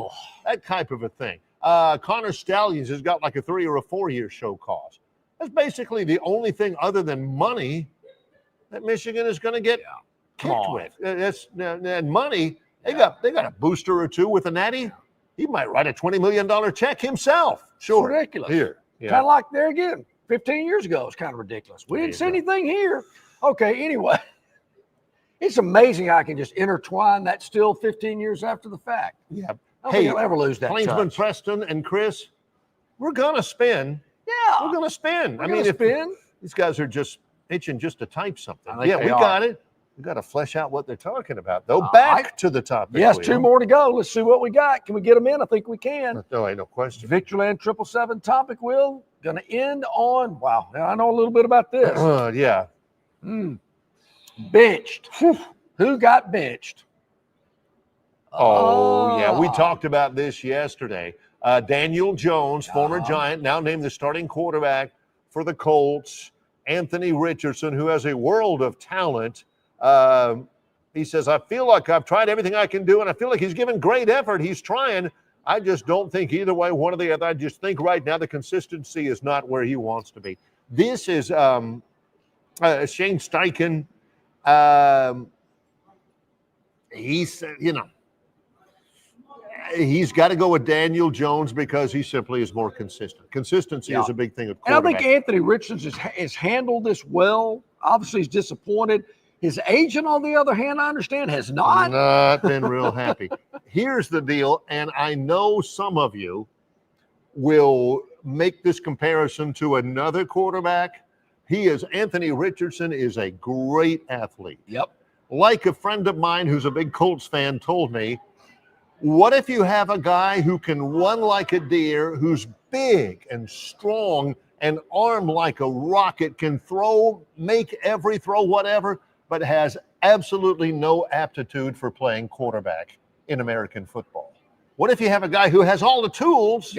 That type of a thing. Connor Stallions has got like a 3 or a 4-year show cause. That's basically the only thing other than money that Michigan is going to get kicked with. And money. They got a booster or 2 with a natty. He might write a $20 million check himself. Sure. It's ridiculous. Here. Kind of like there again, 15 years ago, it's kind of ridiculous. We didn't see anything here. Okay, anyway, it's amazing how I can just intertwine that still 15 years after the fact. Yeah. I don't think I'll ever lose that Plainsman, touch. Preston, and Chris, we're going to spin. Yeah. We're going to spin. These guys are just itching just to type something. Yeah, we got it. We got to flesh out what they're talking about, though. Back to the topic. Yes, wheel. 2 more to go. Let's see what we got. Can we get them in? I think we can. No, ain't no question. Victoryland 777 topic wheel. Going to end on, wow, now I know a little bit about this. Yeah. Benched. Who got benched? Yeah. We talked about this yesterday. Daniel Jones, former Giant, now named the starting quarterback for the Colts. Anthony Richardson, who has a world of talent. He says, I feel like I've tried everything I can do, and I feel like he's given great effort. He's trying. I just don't think either way, one or the other. I just think right now the consistency is not where he wants to be. This is Shane Steichen. He said, he's got to go with Daniel Jones because he simply is more consistent. Consistency is a big thing at quarterback. And I think Anthony Richardson has handled this well. Obviously, he's disappointed. His agent, on the other hand, I understand, has not been real happy. Here's the deal, and I know some of you will make this comparison to another quarterback. Anthony Richardson is a great athlete. Yep. Like a friend of mine who's a big Colts fan told me, what if you have a guy who can run like a deer, who's big and strong and armed like a rocket, can throw, make every throw, whatever, but has absolutely no aptitude for playing quarterback in American football? What if you have a guy who has all the tools,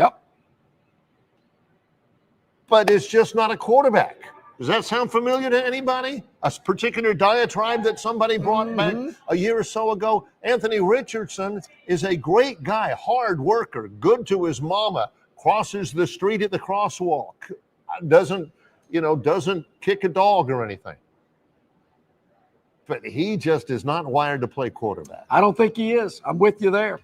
but is just not a quarterback? Does that sound familiar to anybody? A particular diatribe that somebody brought back a year or so ago? Anthony Richardson is a great guy, hard worker, good to his mama, crosses the street at the crosswalk, doesn't kick a dog or anything. But he just is not wired to play quarterback. I don't think he is. I'm with you there.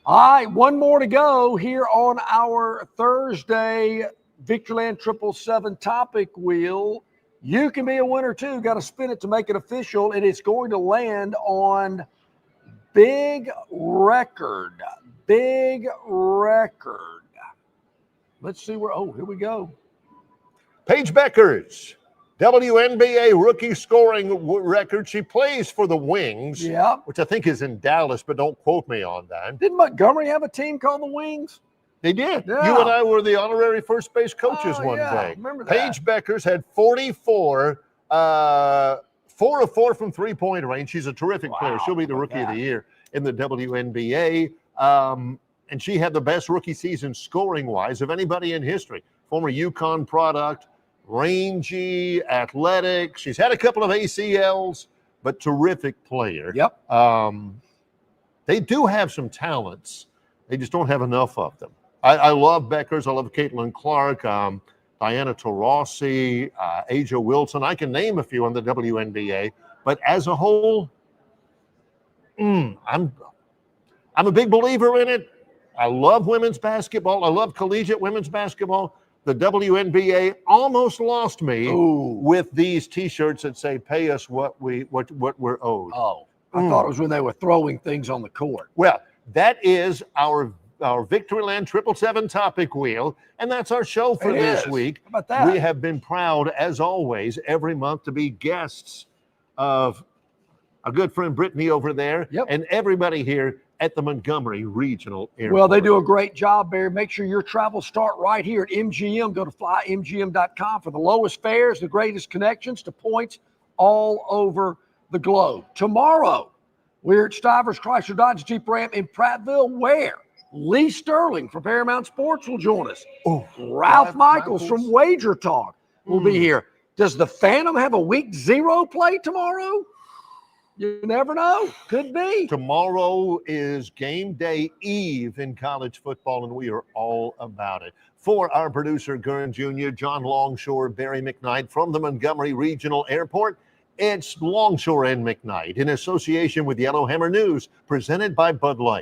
All right, 1 more to go here on our Thursday Victoryland 777 topic wheel. You can be a winner too. Got to spin it to make it official, and it's going to land on Big Record. Big Record. Let's see where. Oh, here we go. Paige Beckers, WNBA rookie scoring record. She plays for the Wings, which I think is in Dallas, but don't quote me on that. Didn't Montgomery have a team called the Wings? They did. Yeah. You and I were the honorary first base coaches one day. Remember that. Paige Beckers had 44, 4 of 4 from three-point range. She's a terrific player. She'll be the rookie of the year in the WNBA. And she had the best rookie season scoring-wise of anybody in history. Former UConn product. rangy, athletic. She's had a couple of ACLs, but terrific player. Yep. They do have some talents. They just don't have enough of them. I love Beckers. I love Caitlin Clark, Diana Taurasi, Aja Wilson. I can name a few on the WNBA, but as a whole, I'm a big believer in it. I love women's basketball. I love collegiate women's basketball. The WNBA almost lost me with these T-shirts that say "Pay us what we're owed." Oh, I thought it was when they were throwing things on the court. Well, that is our Victoryland 777 Topic Wheel, and that's our show for this week. How about that? We have been proud, as always, every month to be guests of our good friend Brittany over there, and everybody here at the Montgomery Regional Airport. Well, they do a great job, Barry. Make sure your travels start right here at MGM. Go to flymgm.com for the lowest fares, the greatest connections to points all over the globe. Tomorrow, we're at Stivers Chrysler Dodge Jeep Ram in Prattville, where Lee Sterling from Paramount Sports will join us. Ralph Michaels from Wager Talk will be here. Does the Phantom have a week 0 play tomorrow? You never know. Could be. Tomorrow is game day eve in college football, and we are all about it. For our producer, Gurn Jr., John Longshore, Barry McKnight from the Montgomery Regional Airport, it's Longshore and McKnight in association with Yellowhammer News, presented by Bud Light.